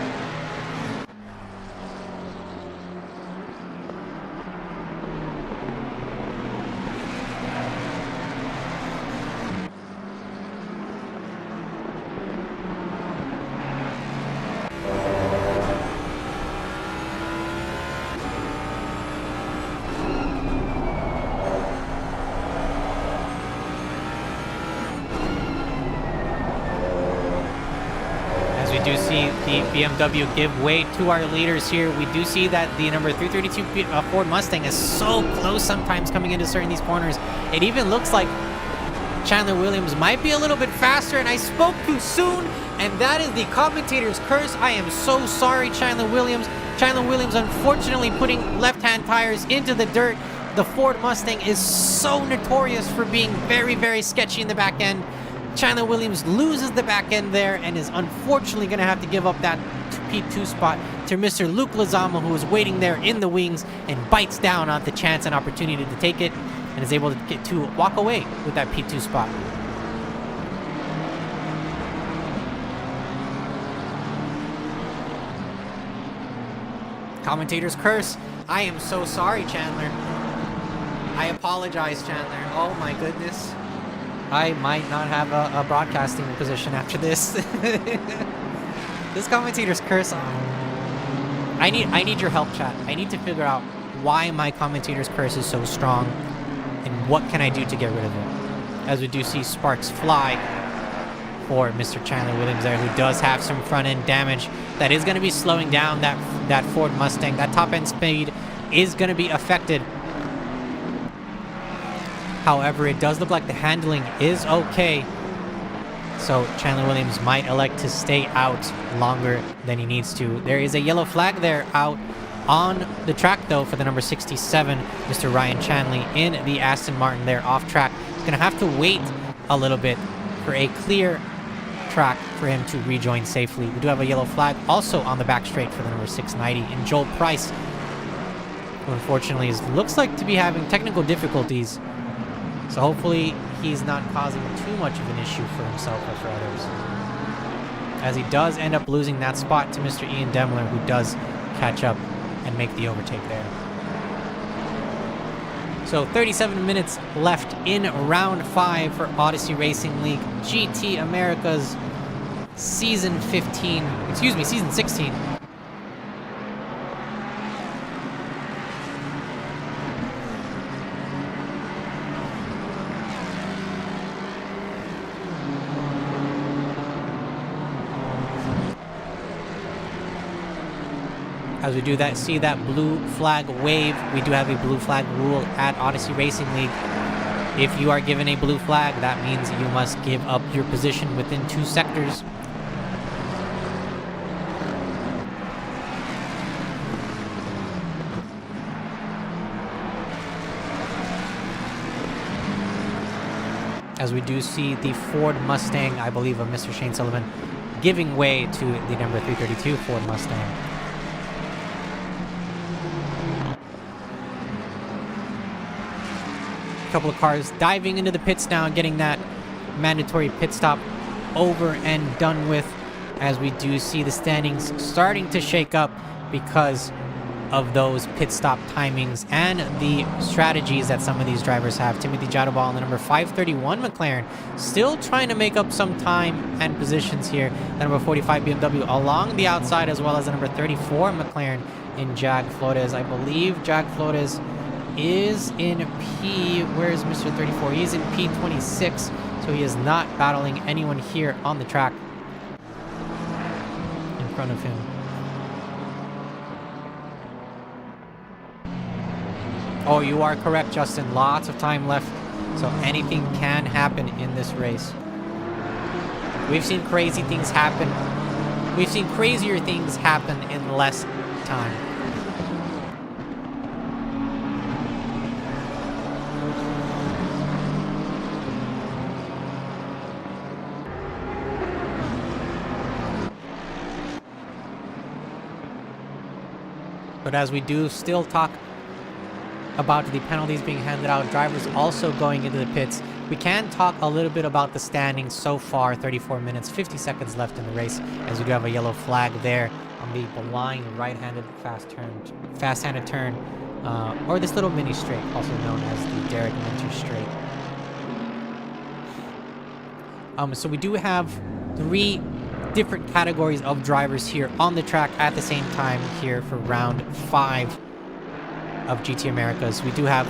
We do see the BMW give way to our leaders here. We do see that the number 332 Ford Mustang is so close sometimes coming into certain these corners. It even looks like Chandler Williams might be a little bit faster, and I spoke too soon, and that is the commentator's curse. I am so sorry, Chandler Williams. Chandler Williams unfortunately putting left-hand tires into the dirt. The Ford Mustang is so notorious for being very, very sketchy in the back end. Chandler Williams loses the back end there and is unfortunately going to have to give up that P2 spot to Mr. Luke Lozama, who is waiting there in the wings and bites down on the chance and opportunity to take it and is able to get to walk away with that P2 spot. Commentator's curse. I am so sorry, Chandler. I apologize, Chandler. Oh my goodness. I might not have a broadcasting position after this. This commentator's curse. I need your help, chat. I need to figure out why my commentator's curse is so strong and what can I do to get rid of it. As we do see sparks fly for Mr. Chandler Williams there, who does have some front end damage that is going to be slowing down that Ford Mustang. That top end speed is going to be affected. However, it does look like the handling is okay. So Chandler Williams might elect to stay out longer than he needs to. There is a yellow flag there out on the track, though, for the number 67, Mr. Ryan Chanley in the Aston Martin there off track. He's going to have to wait a little bit for a clear track for him to rejoin safely. We do have a yellow flag also on the back straight for the number 690 in Joel Price, who unfortunately looks like to be having technical difficulties. So hopefully he's not causing too much of an issue for himself or for others, as he does end up losing that spot to Mr. Ian Demler, who does catch up and make the overtake there. So 37 minutes left in round 5 for Odyssey Racing League GT America's season 16. As we do that, see that blue flag wave. We do have a blue flag rule at Odyssey Racing League. If you are given a blue flag, that means you must give up your position within 2 sectors. As we do see the Ford Mustang, I believe of Mr. Shane Sullivan, giving way to the number 332 Ford Mustang. Couple of cars diving into the pits now and getting that mandatory pit stop over and done with, as we do see the standings starting to shake up because of those pit stop timings and the strategies that some of these drivers have. Timothy Jadobal in the number 531 McLaren still trying to make up some time and positions here. The number 45 BMW along the outside, as well as the number 34 McLaren in Jag Flores. I believe Jag Flores is in P. Where's Mr. 34? He's in P26, so he is not battling anyone here on the track in front of him. Oh, you are correct, Justin. Lots of time left, so anything can happen in this race. We've seen crazy things happen. We've seen crazier things happen in less time. But as we do still talk about the penalties being handed out, drivers also going into the pits, we can talk a little bit about the standings so far. 34 minutes, 50 seconds left in the race, as we do have a yellow flag there on the blind right-handed fast-handed turn, or this little mini straight, also known as the Derek Minter straight. So we do have 3 different categories of drivers here on the track at the same time here for round 5 of GT Americas. We do have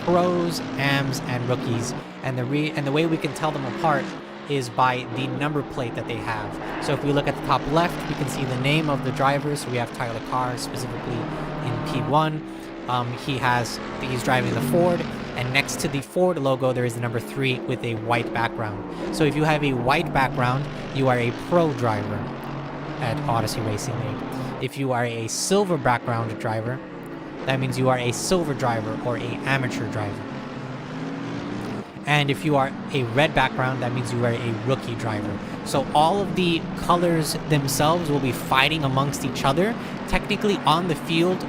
pros, AMs, and rookies, and the way we can tell them apart is by the number plate that they have. So if we look at the top left, we can see the name of the drivers. So we have Tyler Carr specifically in P1. He's driving the Ford, and next to the Ford logo there is the number 3 with a white background. So if you have a white background, you are a pro driver at Odyssey Racing League. If you are a silver background driver, that means you are a silver driver or a amateur driver. And if you are a red background, that means you are a rookie driver. So all of the colors themselves will be fighting amongst each other. Technically on the field,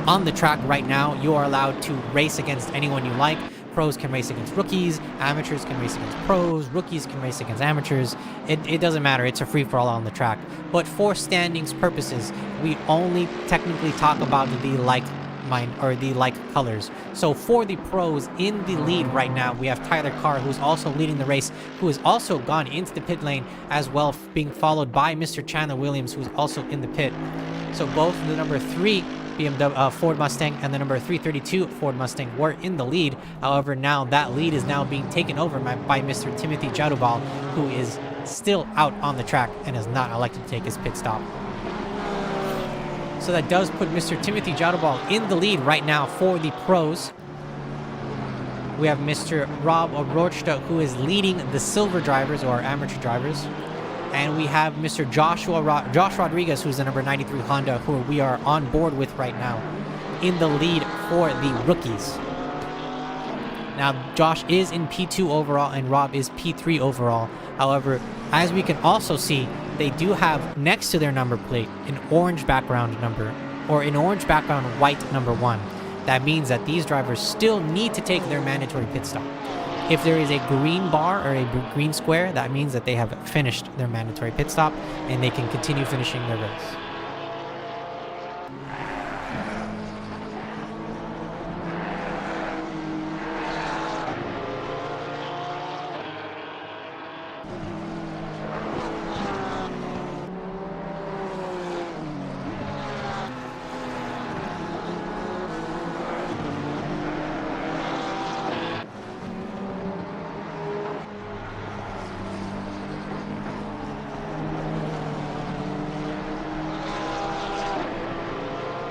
on the track right now, you are allowed to race against anyone you like. Pros can race against rookies, amateurs can race against pros, rookies can race against amateurs. It doesn't matter, it's a free-for-all on the track. But for standings purposes, we only technically talk about the like colors. So for the pros in the lead right now, we have Tyler Carr, who's also leading the race, who has also gone into the pit lane as well, being followed by Mr. Chandler Williams, who's also in the pit. So both the number 3 BMW Ford Mustang and the number 332 Ford Mustang were in the lead. However, now that lead is now being taken over by Mr. Timothy Jadubal, who is still out on the track and has not elected to take his pit stop. So that does put Mr. Timothy Jadubal in the lead right now for the pros. We have Mr. Rob Rochta, who is leading the silver drivers or amateur drivers. And we have Mr. Josh Rodriguez, who's the number 93 Honda, who we are on board with right now, in the lead for the rookies. Now, Josh is in P2 overall and Rob is P3 overall. However, as we can also see, they do have next to their number plate an orange background number, or an orange background white number 1. That means that these drivers still need to take their mandatory pit stop. If there is a green bar or a green square, that means that they have finished their mandatory pit stop and they can continue finishing their race.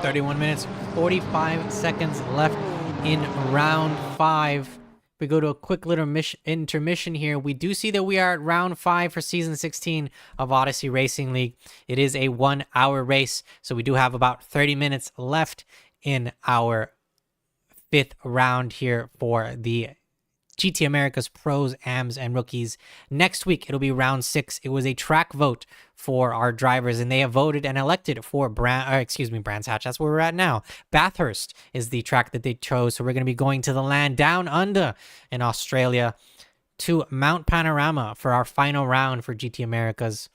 .31 minutes, 45 seconds left in round 5. We go to a quick little intermission here. We do see that we are at round 5 for season 16 of Odyssey Racing League. It is a 1-hour race, so we do have about 30 minutes left in our 5th round here for the GT America's pros, AMs, and rookies. Next week, it'll be round 6. It was a track vote for our drivers, and they have voted and elected for Brands Hatch. That's where we're at now. Bathurst is the track that they chose, so we're going to be going to the land down under in Australia to Mount Panorama for our final round for GT Americas.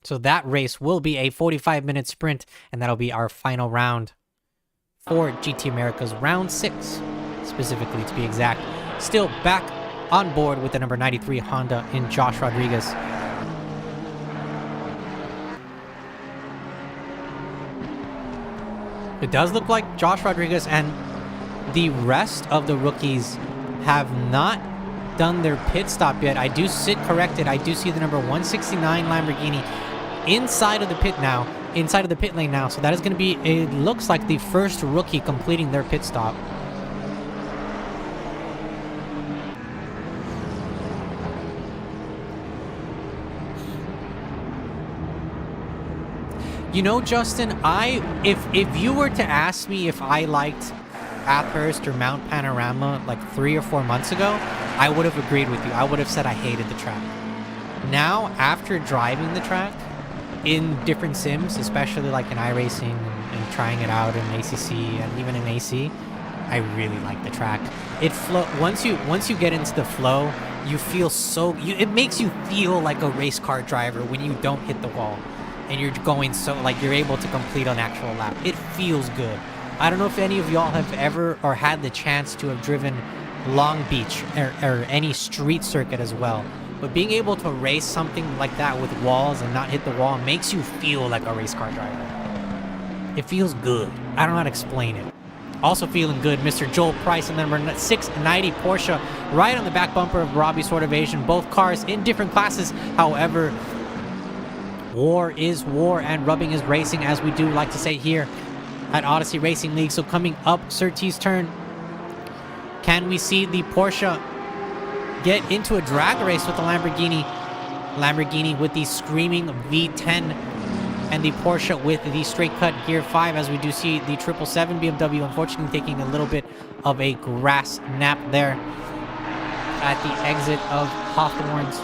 So that race will be a 45-minute sprint, and that'll be our final round for GT Americas round 6. Specifically, to be exact. Still back on board with the number 93 Honda in Josh Rodriguez. It does look like Josh Rodriguez and the rest of the rookies have not done their pit stop yet. I do sit corrected. I do see the number 169 Lamborghini inside of the pit lane now. So that is going to be, it looks like the first rookie completing their pit stop. You know, Justin, if you were to ask me if I liked Bathurst or Mount Panorama like 3 or 4 months ago, I would have agreed with you. I would have said I hated the track. Now, after driving the track, in different sims, especially like in iRacing and trying it out in ACC and even in AC. I really like the track. It once you get into the flow, you feel it makes you feel like a race car driver when you don't hit the wall and you're going like you're able to complete an actual lap. It feels good. I don't know if any of y'all have ever or had the chance to have driven Long Beach or any street circuit as well. But being able to race something like that with walls and not hit the wall makes you feel like a race car driver. It feels good. I don't know how to explain it. Also feeling good, Mr. Joel Price and the number 690 Porsche right on the back bumper of Robbie Sword Evasion. Both cars in different classes. However, war is war and rubbing is racing, as we do like to say here at Odyssey Racing League. So coming up, Surtees' turn. Can we see the Porsche get into a drag race with the Lamborghini? Lamborghini with the screaming V10 and the Porsche with the straight cut Gear 5, as we do see the 777 BMW unfortunately taking a little bit of a grass nap there at the exit of Hawthorne's.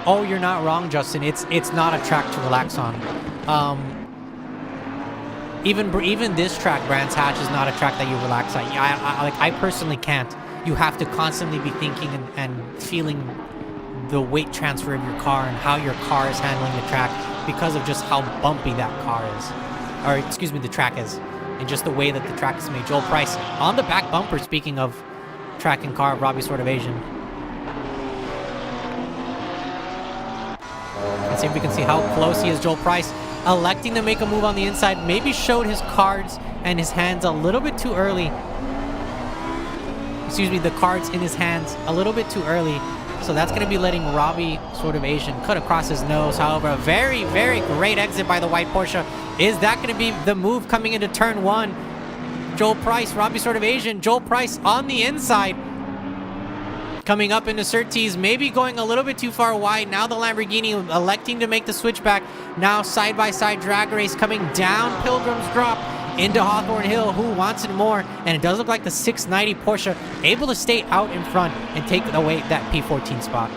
Oh, you're not wrong, Justin. It's not a track to relax on. Even this track, Brands Hatch, is not a track that you relax on. I personally can't. You have to constantly be thinking and feeling the weight transfer of your car and how your car is handling the track because of just how bumpy that car is. Or, excuse me, the track is. And just the way that the track is made. Joel Price on the back bumper, speaking of track and car, Robbie Sword Evasion. Let's see if we can see how close he is. Joel Price electing to make a move on the inside. Maybe showed his cards and his hands a little bit too early. Excuse me, the cards in his hands a little bit too early. So that's going to be letting Robbie Sword Evasion cut across his nose. However, a very, very great exit by the white Porsche. Is that going to be the move coming into turn one? Joel Price, Robbie Sword Evasion, Joel Price on the inside. Coming up into Surtees, maybe going a little bit too far wide. Now the Lamborghini electing to make the switchback. Now side-by-side drag race coming down Pilgrim's Drop into Hawthorne Hill. Who wants it more? And it does look like the 690 Porsche able to stay out in front and take away that P14 spot.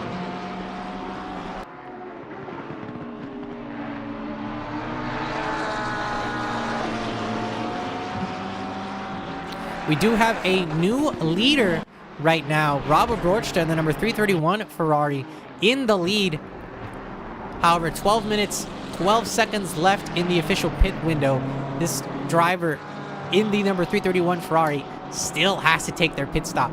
We do have a new leader right now. Robert Brochta, the number 331 Ferrari, in the lead. However, 12 minutes, 12 seconds left in the official pit window. This driver in the number 331 Ferrari still has to take their pit stop.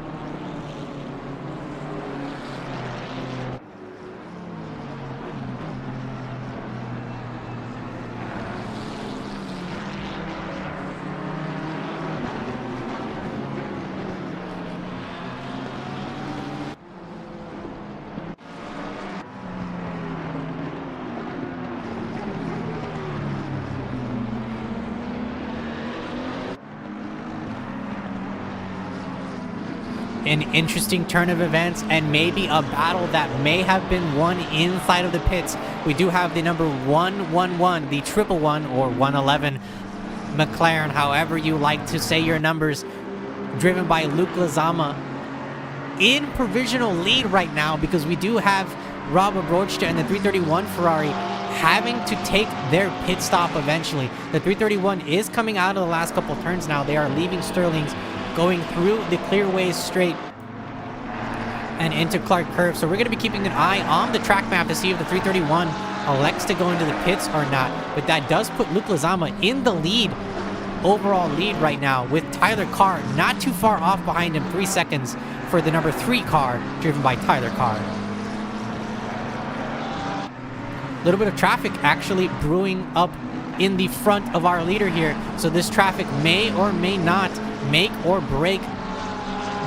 An interesting turn of events and maybe a battle that may have been won inside of the pits. We do have the number 111, the 111 or 111 McLaren, however you like to say your numbers, driven by Luke Lezama in provisional lead right now, because we do have Robert Brochta and the 331 Ferrari having to take their pit stop eventually. The 331 is coming out of the last couple turns now. They are leaving Sterling's, going through the Clearways Straight and into Clark Curve. So we're going to be keeping an eye on the track map to see if the 331 elects to go into the pits or not. But that does put Luke Lezama in the lead, overall lead right now, with Tyler Carr not too far off behind him, 3 seconds for the number 3 car driven by Tyler Carr. A little bit of traffic actually brewing up in the front of our leader here. So this traffic may or may not make or break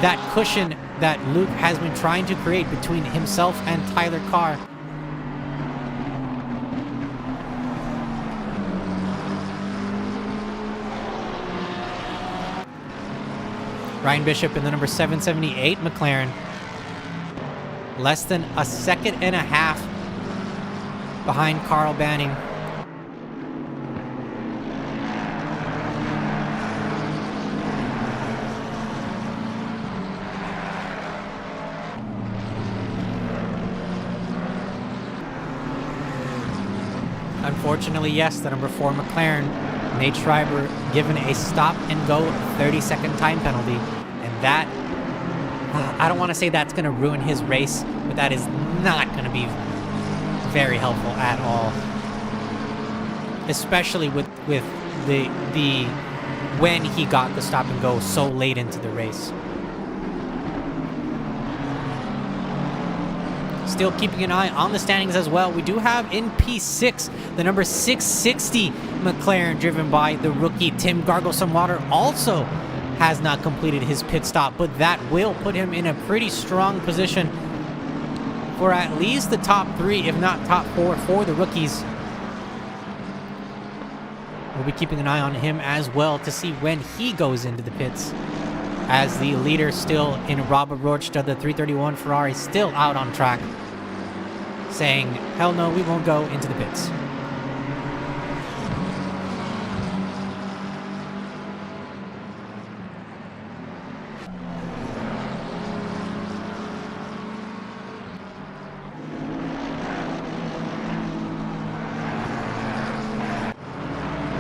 that cushion that Luke has been trying to create between himself and Tyler Carr. Ryan Bishop in the number 778 McLaren. Less than a second and a half behind Carl Banning. Unfortunately, yes, the number 4 McLaren, Nate Schreiber, given a stop and go 30-second time penalty. And that, I don't want to say that's going to ruin his race, but that is not going to be very helpful at all. Especially with the when he got the stop and go so late into the race. Still keeping an eye on the standings as well. We do have in P6 the number 660 McLaren, driven by the rookie Tim Gargle Some Water, also has not completed his pit stop, but that will put him in a pretty strong position for at least the top 3, if not top 4, for the rookies. We'll be keeping an eye on him as well to see when he goes into the pits, as the leader still in Robert Rochta, the 331 Ferrari, still out on track, saying, hell no, we won't go into the pits.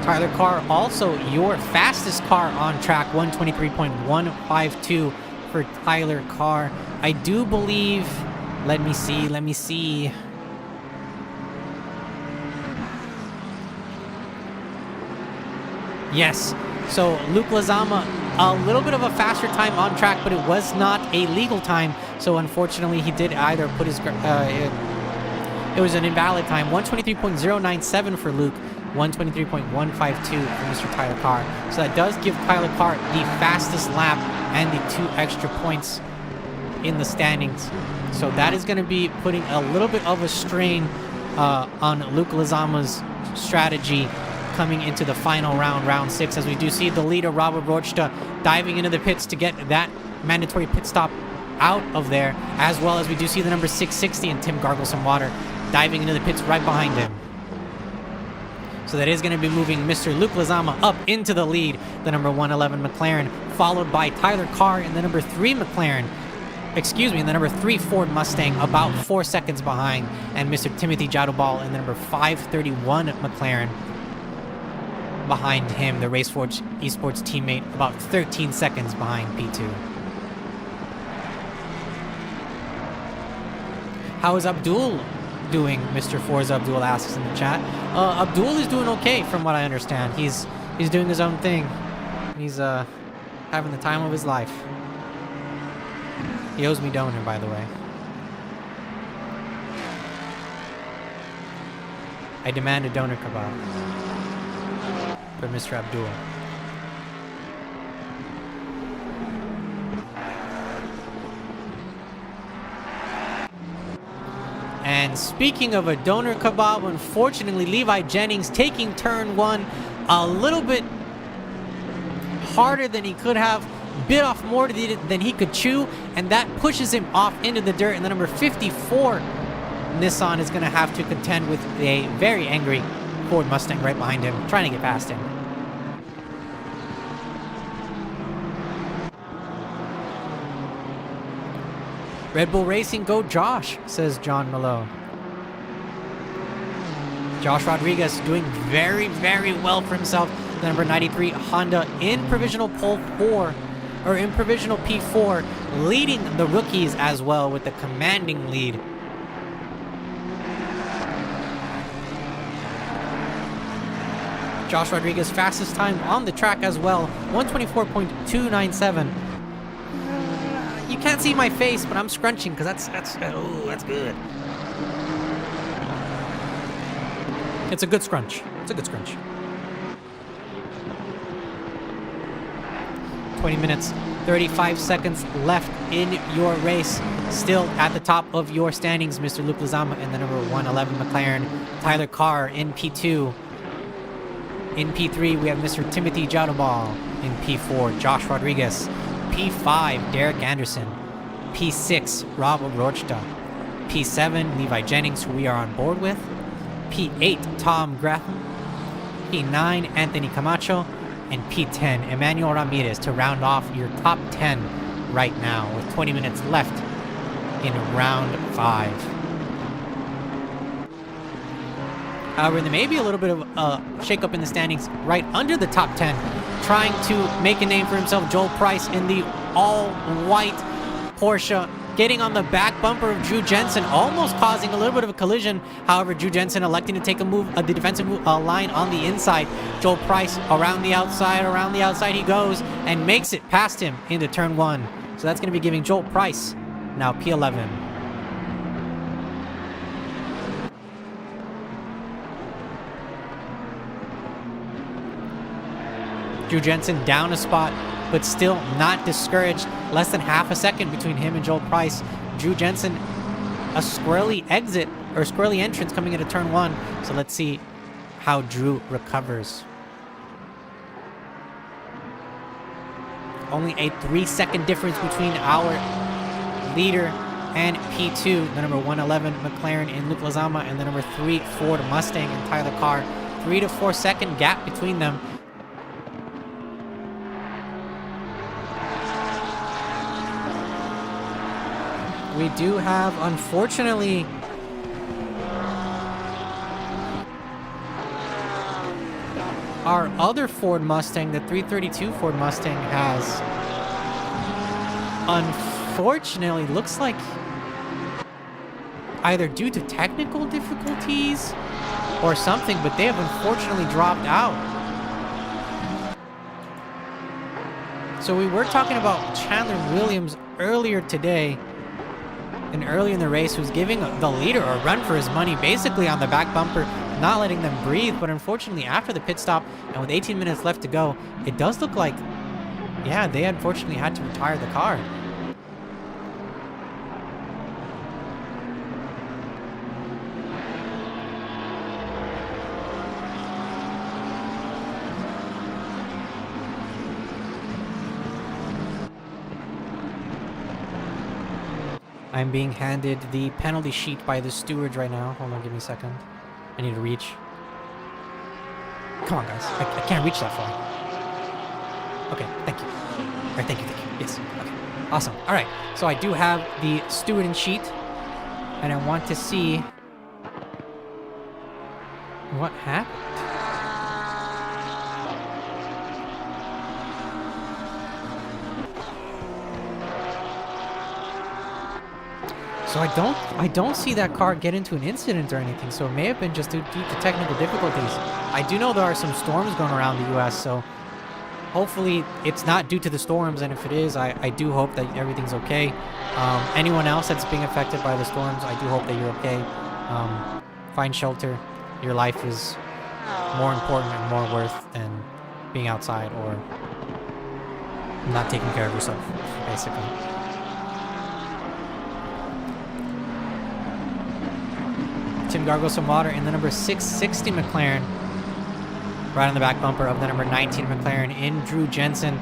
Tyler Carr, also your fastest car on track, 123.152 for Tyler Carr. I do believe, let me see. Yes, so Luke Lezama, a little bit of a faster time on track, but it was not a legal time. So unfortunately, he did either put his, it was an invalid time, 123.097 for Luke, 123.152 for Mr. Tyler Carr. So that does give Tyler Carr the fastest lap and the 2 extra points in the standings. So that is going to be putting a little bit of a strain on Luke Lezama's strategy coming into the final round, round 6, as we do see the leader, Robert Rochta, diving into the pits to get that mandatory pit stop out of there, as well as we do see the number 660 and Tim Gargle Some Water diving into the pits right behind him. So that is going to be moving Mr. Luke Lezama up into the lead, the number 111 McLaren, followed by Tyler Carr in the number 3 McLaren, in the number 3 Ford Mustang, about 4 seconds behind, and Mr. Timothy Jadobal in the number 531 McLaren behind him, the Raceforge Esports teammate, about 13 seconds behind P2. How is Abdul doing? Mr. Forza Abdul asks in the chat. Abdul is doing okay from what I understand. He's doing his own thing. He's having the time of his life. He owes me donor, by the way. I demand a donor kebab for Mr. Abdul. And speaking of a donor kebab, unfortunately, Levi Jennings taking turn 1 a little bit harder than he could have, bit off more than he could chew, and that pushes him off into the dirt. And the number 54 Nissan is going to have to contend with a very angry Ford Mustang right behind him, trying to get past him. Red Bull Racing, go Josh, says John Malone. Josh Rodriguez doing very, very well for himself. The number 93 Honda in provisional pole 4, or in provisional P4, leading the rookies as well with the commanding lead. Josh Rodriguez, fastest time on the track as well, 124.297. You can't see my face, but I'm scrunching because that's good. It's a good scrunch. It's a good scrunch. 20 minutes, 35 seconds left in your race. Still at the top of your standings, Mr. Luke Lezama in the number 111 McLaren. Tyler Carr in P2. In P3, we have Mr. Timothy Jadobal. In P4, Josh Rodriguez. P5, Derek Anderson. P6, Robert Rochta. P7, Levi Jennings, who we are on board with. P8, Tom Graham. P9, Anthony Camacho. And P10, Emmanuel Ramirez, to round off your top 10 right now, with 20 minutes left in round 5. However, there may be a little bit of a shakeup in the standings right under the top 10, trying to make a name for himself. Joel Price in the all-white Porsche, getting on the back bumper of Drew Jensen, almost causing a little bit of a collision. However, Drew Jensen electing to take a move, the defensive line on the inside. Joel Price around the outside he goes, and makes it past him into turn 1. So that's going to be giving Joel Price now P11. Drew Jensen down a spot, but still not discouraged. Less than half a second between him and Joel Price. Drew Jensen, a squirrely exit, or squirrely entrance coming into turn 1. So let's see how Drew recovers. Only a 3-second difference between our leader and P2, the number 111 McLaren in Luke Lezama, and the number 3 Ford Mustang in Tyler Carr. 3 to 4 second gap between them. We do have, unfortunately, our other Ford Mustang, the 332 Ford Mustang, has, unfortunately, looks like either due to technical difficulties or something, but they have unfortunately dropped out. So we were talking about Chandler Williams earlier today, and early in the race, who's giving the leader a run for his money, basically on the back bumper, not letting them breathe. But unfortunately, after the pit stop and with 18 minutes left to go, it does look like, yeah, they unfortunately had to retire the car. I'm being handed the penalty sheet by the stewards right now. Hold on, give me a second. I need to reach. Come on, guys. I can't reach that far. Okay, thank you. All right, thank you. Yes, okay. Awesome. All right, so I do have the stewarding sheet, and I want to see what happened. So I don't see that car get into an incident or anything, so it may have been just due to technical difficulties. I do know there are some storms going around the U.S., so hopefully it's not due to the storms, and if it is, I do hope that everything's okay. Anyone else that's being affected by the storms, I do hope that you're okay. Find shelter. Your life is more important and more worth than being outside or not taking care of yourself, basically. Tim gargles some water in the number 660 McLaren, right on the back bumper of the number 19 McLaren in Drew Jensen.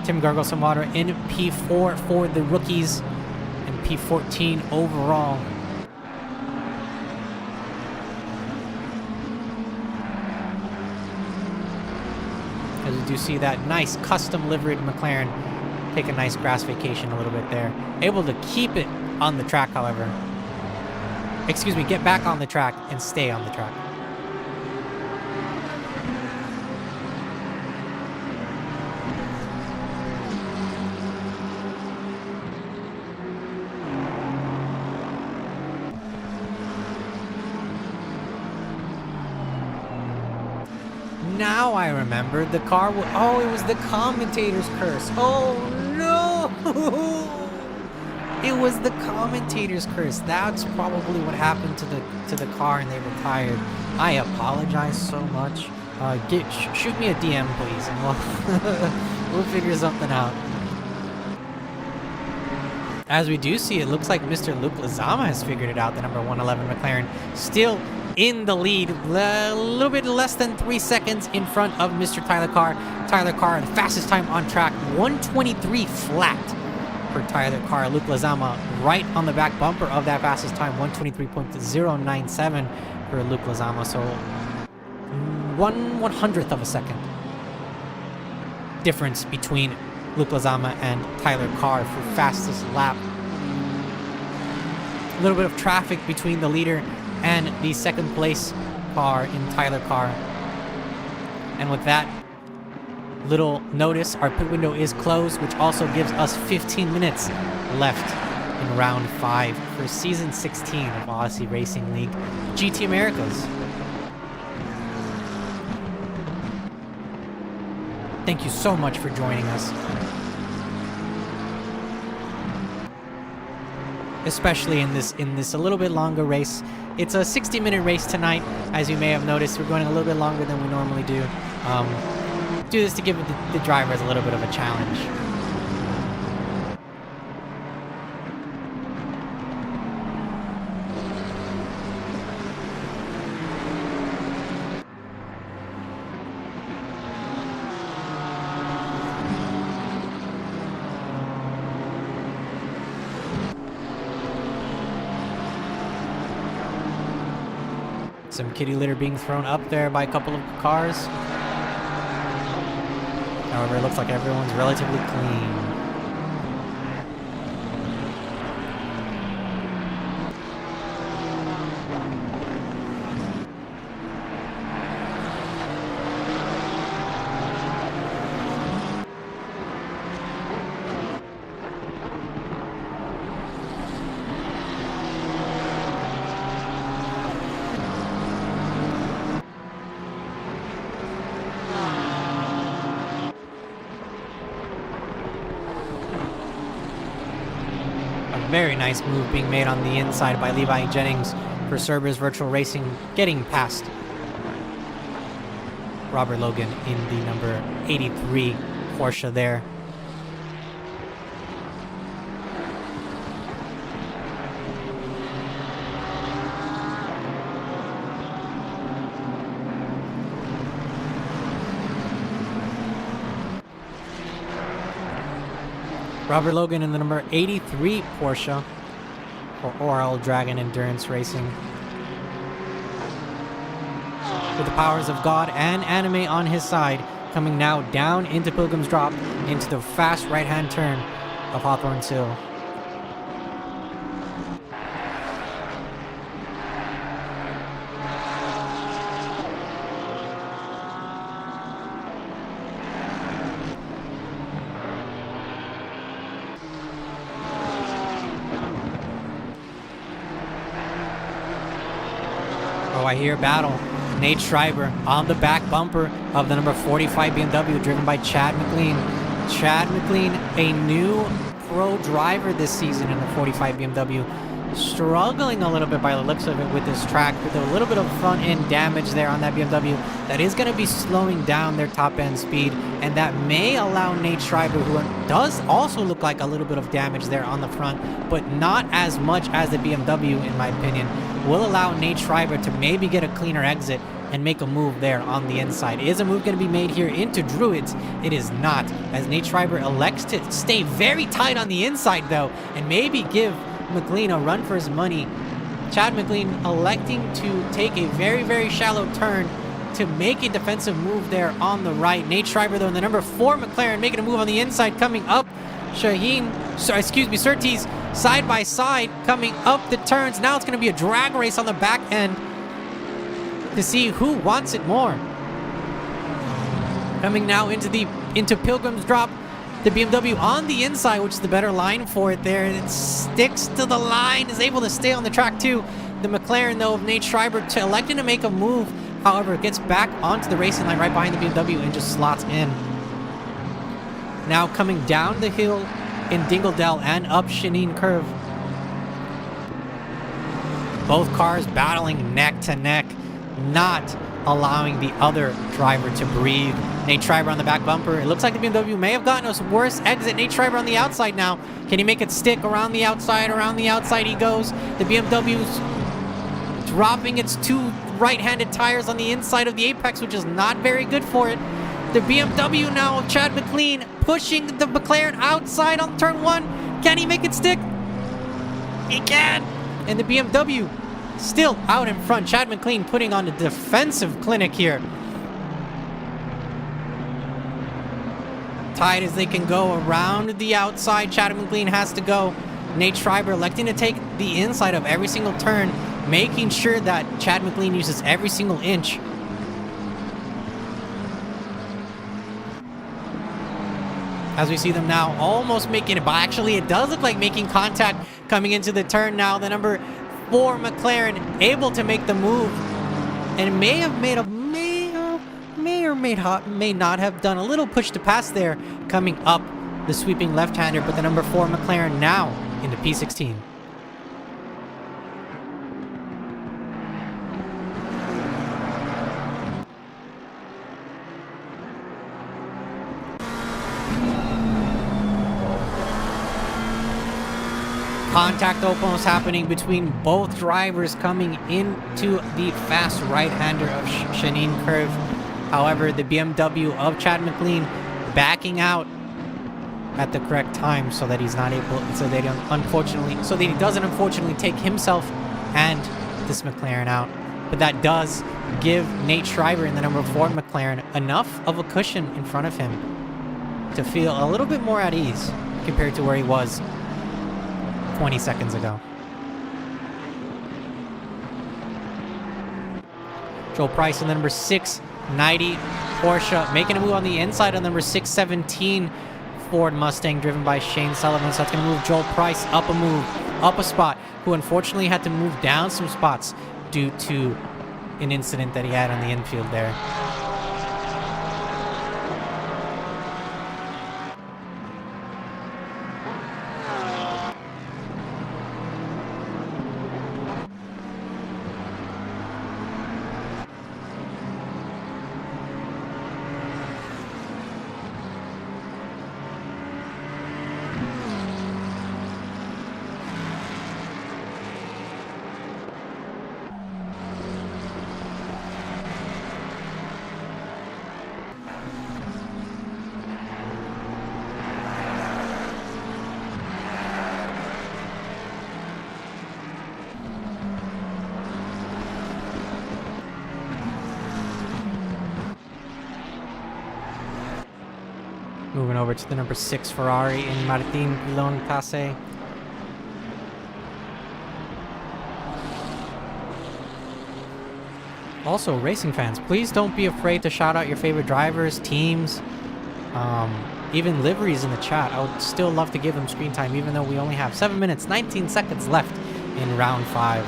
Tim gargles some water in P4 for the rookies and P14 overall. As we do see that nice custom liveried McLaren take a nice grass vacation a little bit there. Able to keep it on the track, however. Excuse me, get back on the track and stay on the track. Now I remember the car. Oh, it was the commentator's curse. Oh no! It was the commentator's curse. That's probably what happened to the car, and they retired. I apologize so much. Shoot me a DM, please, and we'll figure something out. As we do see, it looks like Mr. Luke Lezama has figured it out. The number 111 McLaren still in the lead, a little bit less than 3 seconds in front of Mr. Tyler Carr. Tyler Carr, the fastest time on track, 1:23 flat. For Tyler Carr. Luke Lezama right on the back bumper of that fastest time, 1:23.097 for Luke Lezama. So 1/100th of a second difference between Luke Lezama and Tyler Carr for fastest lap. A little bit of traffic between the leader and the second place car in Tyler Carr. And with that little notice, our pit window is closed, which also gives us 15 minutes left in round 5 for season 16 of Aussie Racing League GT Americas. Thank you so much for joining us, especially in this a little bit longer race. It's a 60-minute race tonight, as you may have noticed. We're going a little bit longer than we normally do. Do this to give the drivers a little bit of a challenge. Some kitty litter being thrown up there by a couple of cars. However, it looks like everyone's relatively clean. Very nice move being made on the inside by Levi Jennings for Cerberus Virtual Racing, getting past Robert Logan in the number 83 Porsche there. Robert Logan in the number 83 Porsche for Oral Dragon Endurance Racing. With the powers of God and anime on his side, coming now down into Pilgrim's Drop into the fast right-hand turn of Hawthorne's Hill. I hear battle. Nate Schreiber on the back bumper of the number 45 BMW driven by Chad McLean. Chad McLean, a new pro driver this season in the 45 BMW, struggling a little bit by the looks of it with this track, with a little bit of front end damage there on that BMW that is going to be slowing down their top end speed, and that may allow Nate Schreiber, who does also look like a little bit of damage there on the front, but not as much as the BMW in my opinion, will allow Nate Schreiber to maybe get a cleaner exit and make a move there on the inside. Is a move going to be made here into Druids? It is not, as Nate Schreiber elects to stay very tight on the inside though, and maybe give McLean a run for his money. Chad McLean electing to take a very, very shallow turn to make a defensive move there on the right. Nate Schreiber though in the number 4 McLaren making a move on the inside, coming up. Surtees side by side coming up the turns. Now it's going to be a drag race on the back end to see who wants it more. Coming now into Pilgrim's Drop, the BMW on the inside, which is the better line for it there. It sticks to the line, is able to stay on the track too. The McLaren though of Nate Schreiber electing to make a move. However, it gets back onto the racing line right behind the BMW and just slots in. Now coming down the hill in Dingledell and up Shanine Curve. Both cars battling neck to neck, not allowing the other driver to breathe. Nate Schreiber on the back bumper. It looks like the BMW may have gotten a worse exit. Nate Schreiber on the outside now. Can he make it stick around the outside? Around the outside he goes. The BMW's dropping its 2 right-handed tires on the inside of the apex, which is not very good for it. The BMW now of Chad McLean pushing the McLaren outside on turn 1. Can he make it stick? He can! And the BMW still out in front. Chad McLean putting on a defensive clinic here. Tight as they can go around the outside. Chad McLean has to go Nate Schreiber electing to take the inside of every single turn, making sure that Chad McLean uses every single inch. As we see them now almost making it, but actually it does look like making contact coming into the turn now. The number 4 McLaren able to make the move, and may or may not have done a little push to pass there coming up the sweeping left-hander, but the number 4 McLaren now into P16. Contact almost happening between both drivers coming into the fast right-hander of Shanine Curve. However, the BMW of Chad McLean backing out at the correct time so that he's not able, so that he doesn't unfortunately take himself and this McLaren out. But that does give Nate Schreiber in the number 4 McLaren enough of a cushion in front of him to feel a little bit more at ease compared to where he was 20 seconds ago. Joel Price in the number 690 Porsche making a move on the inside of number 617 Ford Mustang driven by Shane Sullivan. So that's going to move Joel Price up a spot, who unfortunately had to move down some spots due to an incident that he had on the infield there. Moving over to the number 6 Ferrari in Martin Pilon Passe. Also, racing fans, please don't be afraid to shout out your favorite drivers, teams, even liveries in the chat. I would still love to give them screen time, even though we only have 7 minutes, 19 seconds left in round 5.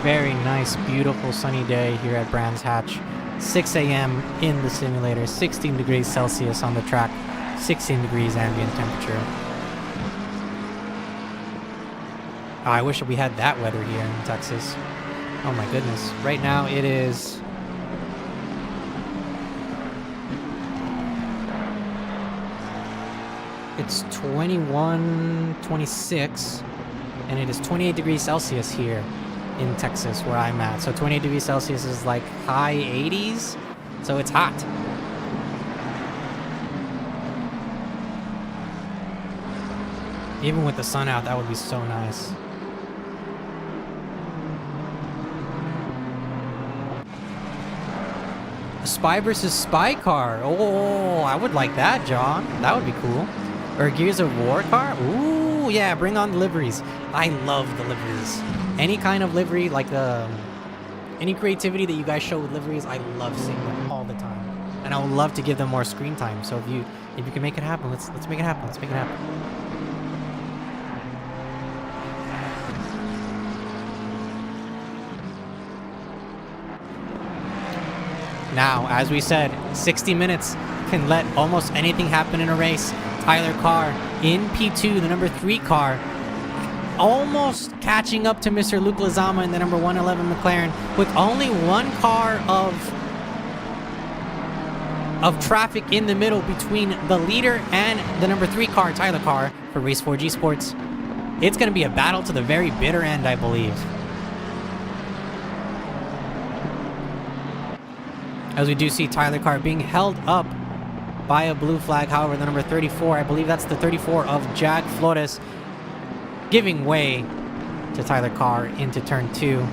Very nice, beautiful sunny day here at Brands Hatch. 6 a.m. in the simulator, 16 degrees Celsius on the track, 16 degrees ambient temperature. Oh, I wish we had that weather here in Texas. Oh my goodness. Right now it is... It's 26, and it is 28 degrees Celsius here in Texas where I'm at. So 28 degrees Celsius is like high 80s, so it's hot. Even with the sun out, that would be so nice. A Spy versus Spy car. Oh, I would like that, John. That would be cool. Or a Gears of War car. Ooh, yeah, bring on the liveries. I love the liveries. Any kind of livery, like any creativity that you guys show with liveries, I love seeing them all the time. and I would love to give them more screen time. So if you can make it happen, let's make it happen. Let's make it happen. Now, as we said, 60 minutes can let almost anything happen in a race. Tyler Carr in P2, the number 3 car, almost catching up to Mr. Luke Lezama in the number 111 McLaren with only one car of traffic in the middle between the leader and the number 3 car, Tyler Carr, for Race 4G Sports. It's going to be a battle to the very bitter end, I believe. As we do see Tyler Carr being held up by a blue flag. However, the number 34, I believe that's the 34 of Jag Flores, giving way to Tyler Carr into turn 2.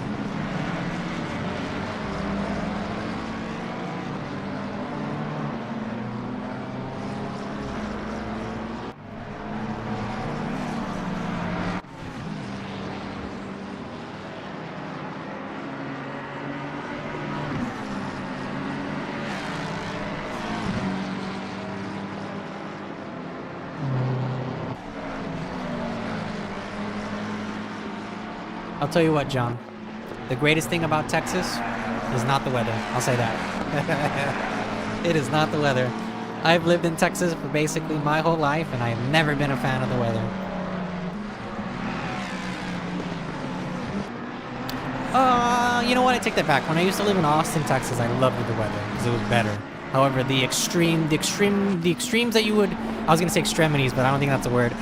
I'll tell you what, John. The greatest thing about Texas is not the weather. I'll say that. It is not the weather. I've lived in Texas for basically my whole life, and I've never been a fan of the weather. You know what? I take that back. When I used to live in Austin, Texas, I loved the weather because it was better. However, the extremes that you would, I was gonna say extremities, but I don't think that's a word.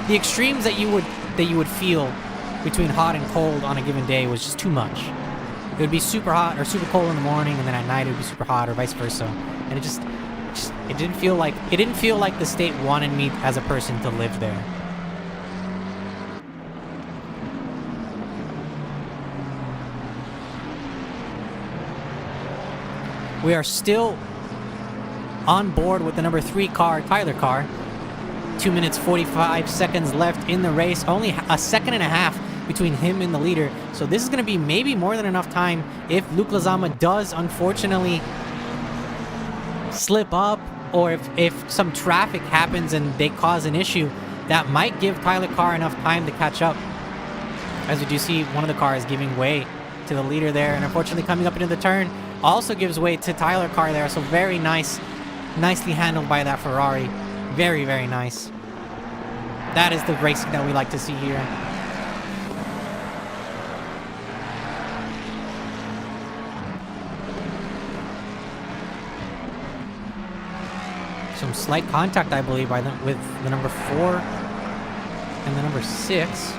The extremes that you would feel between hot and cold on a given day was just too much. It would be super hot or super cold in the morning, and then at night it would be super hot, or vice versa. And it didn't feel like the state wanted me as a person to live there. We are still on board with the number 3 car, Tyler Carr. 2 minutes 45 seconds left in the race. Only a second and a half between him and the leader. So this is going to be maybe more than enough time if Luke Lezama does unfortunately slip up, or if some traffic happens and they cause an issue, that might give Tyler Carr enough time to catch up. As we do see, one of the cars giving way to the leader there, and unfortunately coming up into the turn also gives way to Tyler Carr there. So very nice, nicely handled by that Ferrari. Very, very nice. That is the racing that we like to see here. Some slight contact, I believe, by them with the number 4 and the number 6.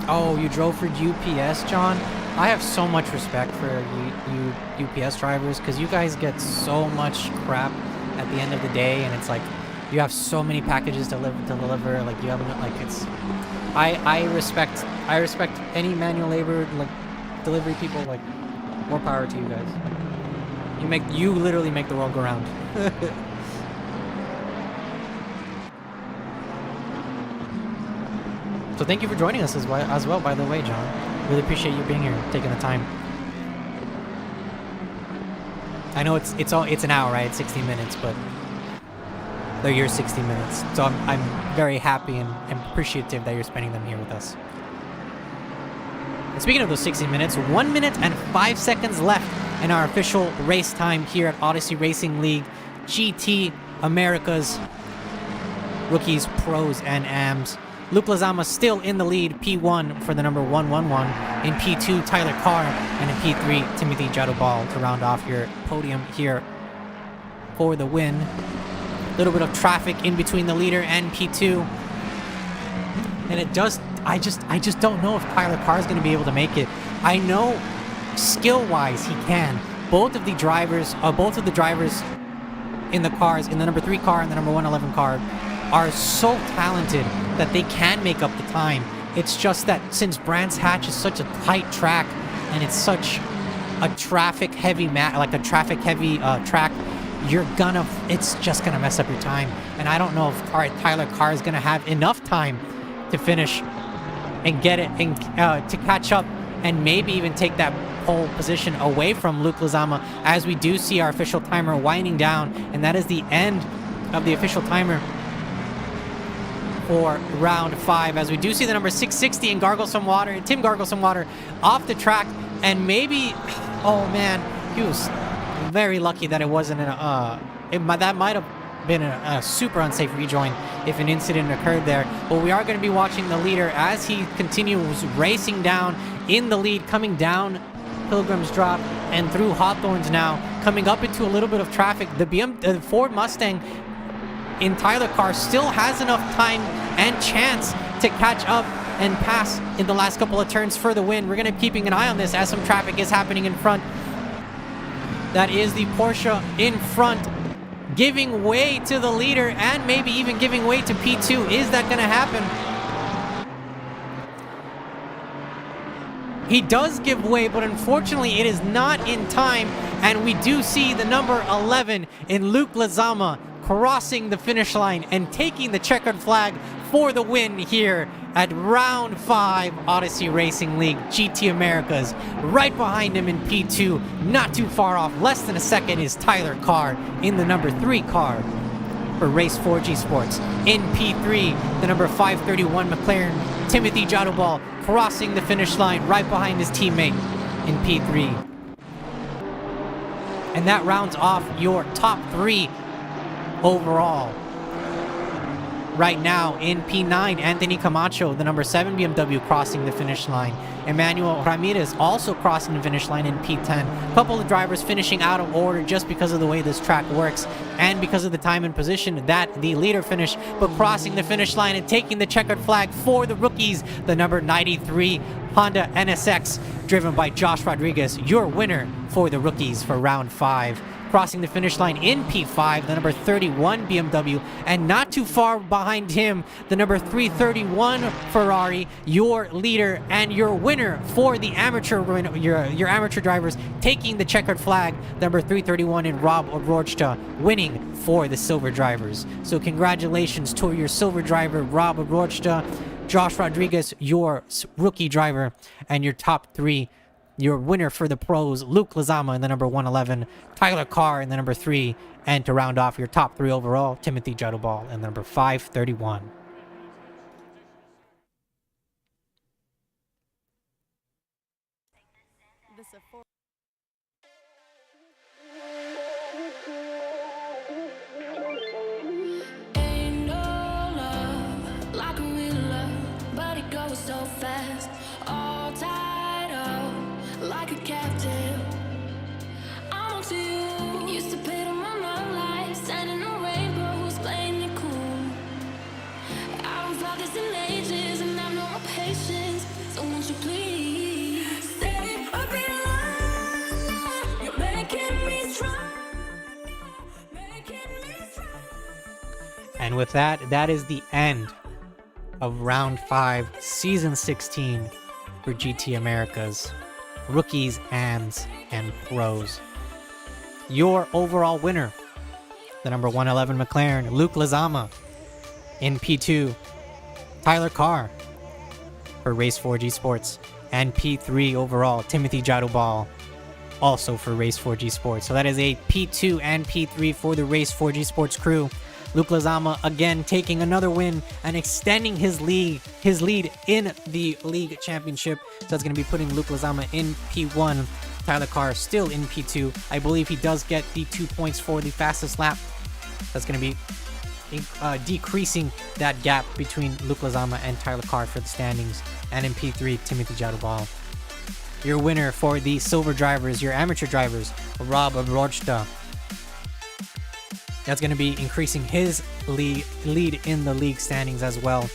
Oh, you drove for UPS, John? I have so much respect for you UPS drivers, because you guys get so much crap at the end of the day, and it's like you have so many packages to deliver. Like you have, like, it's. I respect any manual labor, like delivery people. Like, more power to you guys. You literally make the world go round. So thank you for joining us as well, by the way, John. Really appreciate you being here, taking the time. I know it's an hour, right? It's 60 minutes, but they're your 60 minutes. So I'm very happy and appreciative that you're spending them here with us. And speaking of those 60 minutes, 1 minute and 5 seconds left in our official race time here at Odyssey Racing League GT Americas Rookies, Pros, and AMs. Luke Lezama still in the lead, P1 for the number 111. In P2, Tyler Carr. And in P3, Timothy Jadobal to round off your podium here for the win. A little bit of traffic in between the leader and P2. And I just don't know if Tyler Carr is going to be able to make it. I know skill-wise he can. Both of the drivers in the cars, in the number 3 car and the number 111 car, are so talented that they can make up the time. It's just that since Brands Hatch is such a tight track and it's such a traffic-heavy track, it's just gonna mess up your time. And I don't know if Tyler Carr is gonna have enough time to finish and get it and to catch up and maybe even take that pole position away from Luke Lezama, as we do see our official timer winding down, and that is the end of the official timer for round 5, as we do see the number 660 and Tim Gargle Some Water off the track, and maybe, oh man, he was very lucky that it wasn't that might have been a super unsafe rejoin if an incident occurred there. But we are going to be watching the leader as he continues racing down in the lead, coming down Pilgrim's Drop and through Hawthorns now, coming up into a little bit of traffic. The Ford Mustang in Tyler Carr still has enough time and chance to catch up and pass in the last couple of turns for the win. We're going to be keeping an eye on this as some traffic is happening in front. That is the Porsche in front, giving way to the leader and maybe even giving way to P2. Is that going to happen? He does give way, but unfortunately it is not in time, and we do see the number 11 in Luke Lezama crossing the finish line and taking the checkered flag for the win here at round 5 Odyssey Racing League GT Americas. Right behind him in P2, not too far off, less than a second, is Tyler Carr in the number 3 car for Race 4G Sports. In P3, the number 531 McLaren, Timothy Jadobal, crossing the finish line right behind his teammate in P3. And that rounds off your top 3 overall. Right now in P9, Anthony Camacho, the number 7 BMW, crossing the finish line. Emmanuel Ramirez also crossing the finish line in P10. A couple of drivers finishing out of order just because of the way this track works and because of the time and position that the leader finished, but crossing the finish line and taking the checkered flag for the rookies, the number 93 Honda NSX, driven by Josh Rodriguez, your winner for the rookies for round 5. Crossing the finish line in P5, the number 31 BMW, and not too far behind him, the number 331 Ferrari, your leader and your winner for the amateur, your amateur drivers, taking the checkered flag, number 331 in Rob O'Rourke, winning for the silver drivers. So congratulations to your silver driver, Rob O'Rourke, Josh Rodriguez, your rookie driver, and your top 3. Your winner for the pros, Luke Lezama in the number 111, Tyler Carr in the number 3, and to round off your top 3 overall, Timothy Jadobal in the number 531. Ain't no love like a real love, but it goes so fast. All tied up like a captive. I'm on to you. Used to pit on my life, standing on rainbows, playing it cool. I haven't felt this in ages, and I've no more patience. So won't you please stay a bit longer? You're making me strong, making me strong. And with that, that is the end of round 5, season 16 for GT Americas. Rookies, AMs, and pros. Your overall winner, the number 111 McLaren, Luke Lezama. In P2, Tyler Carr for Race 4G Sports. And P3 overall, Timothy Jadobal, also for Race 4G Sports. So that is a P2 and P3 for the Race 4G Sports crew. Luke Lezama again taking another win and extending his lead in the league championship. So that's going to be putting Luke Lezama in P1. Tyler Carr still in P2. I believe he does get the 2 points for the fastest lap. That's going to be decreasing that gap between Luke Lezama and Tyler Carr for the standings. And in P3, Timothy Jadobal. Your winner for the silver drivers, your amateur drivers, Rob O'Rourke. That's going to be increasing his lead in the league standings as well.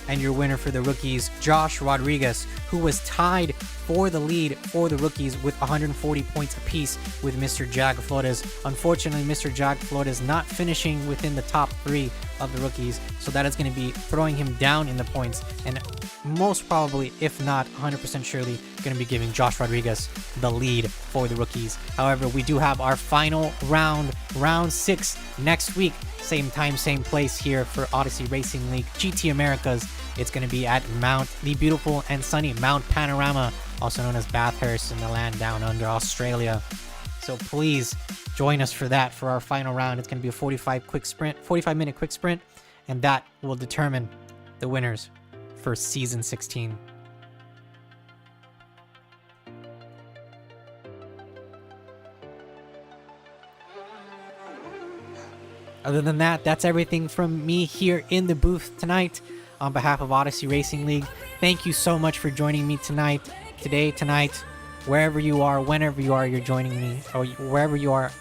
And your winner for the rookies, Josh Rodriguez, who was tied for the lead for the rookies with 140 points apiece with Mr. Jag Flores. Unfortunately, Mr. Jag Flores not finishing within the top 3 of the rookies. So that is going to be throwing him down in the points, and most probably, if not 100% surely, going to be giving Josh Rodriguez the lead for the rookies. However, we do have our final round, round 6, next week. Same time, same place here for Odyssey Racing League GT Americas. It's going to be at the beautiful and sunny Mount Panorama, also known as Bathurst, in the land down under Australia. So please join us for that, for our final round. It's going to be a 45-minute quick sprint, and that will determine the winners for season 16. Other than that, that's everything from me here in the booth tonight on behalf of Odyssey Racing League. Thank you so much for joining me tonight, wherever you are, whenever you are, you're joining me, or wherever you are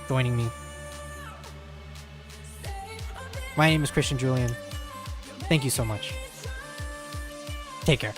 joining me. My name is Christian Julian. Thank you so much. Take care.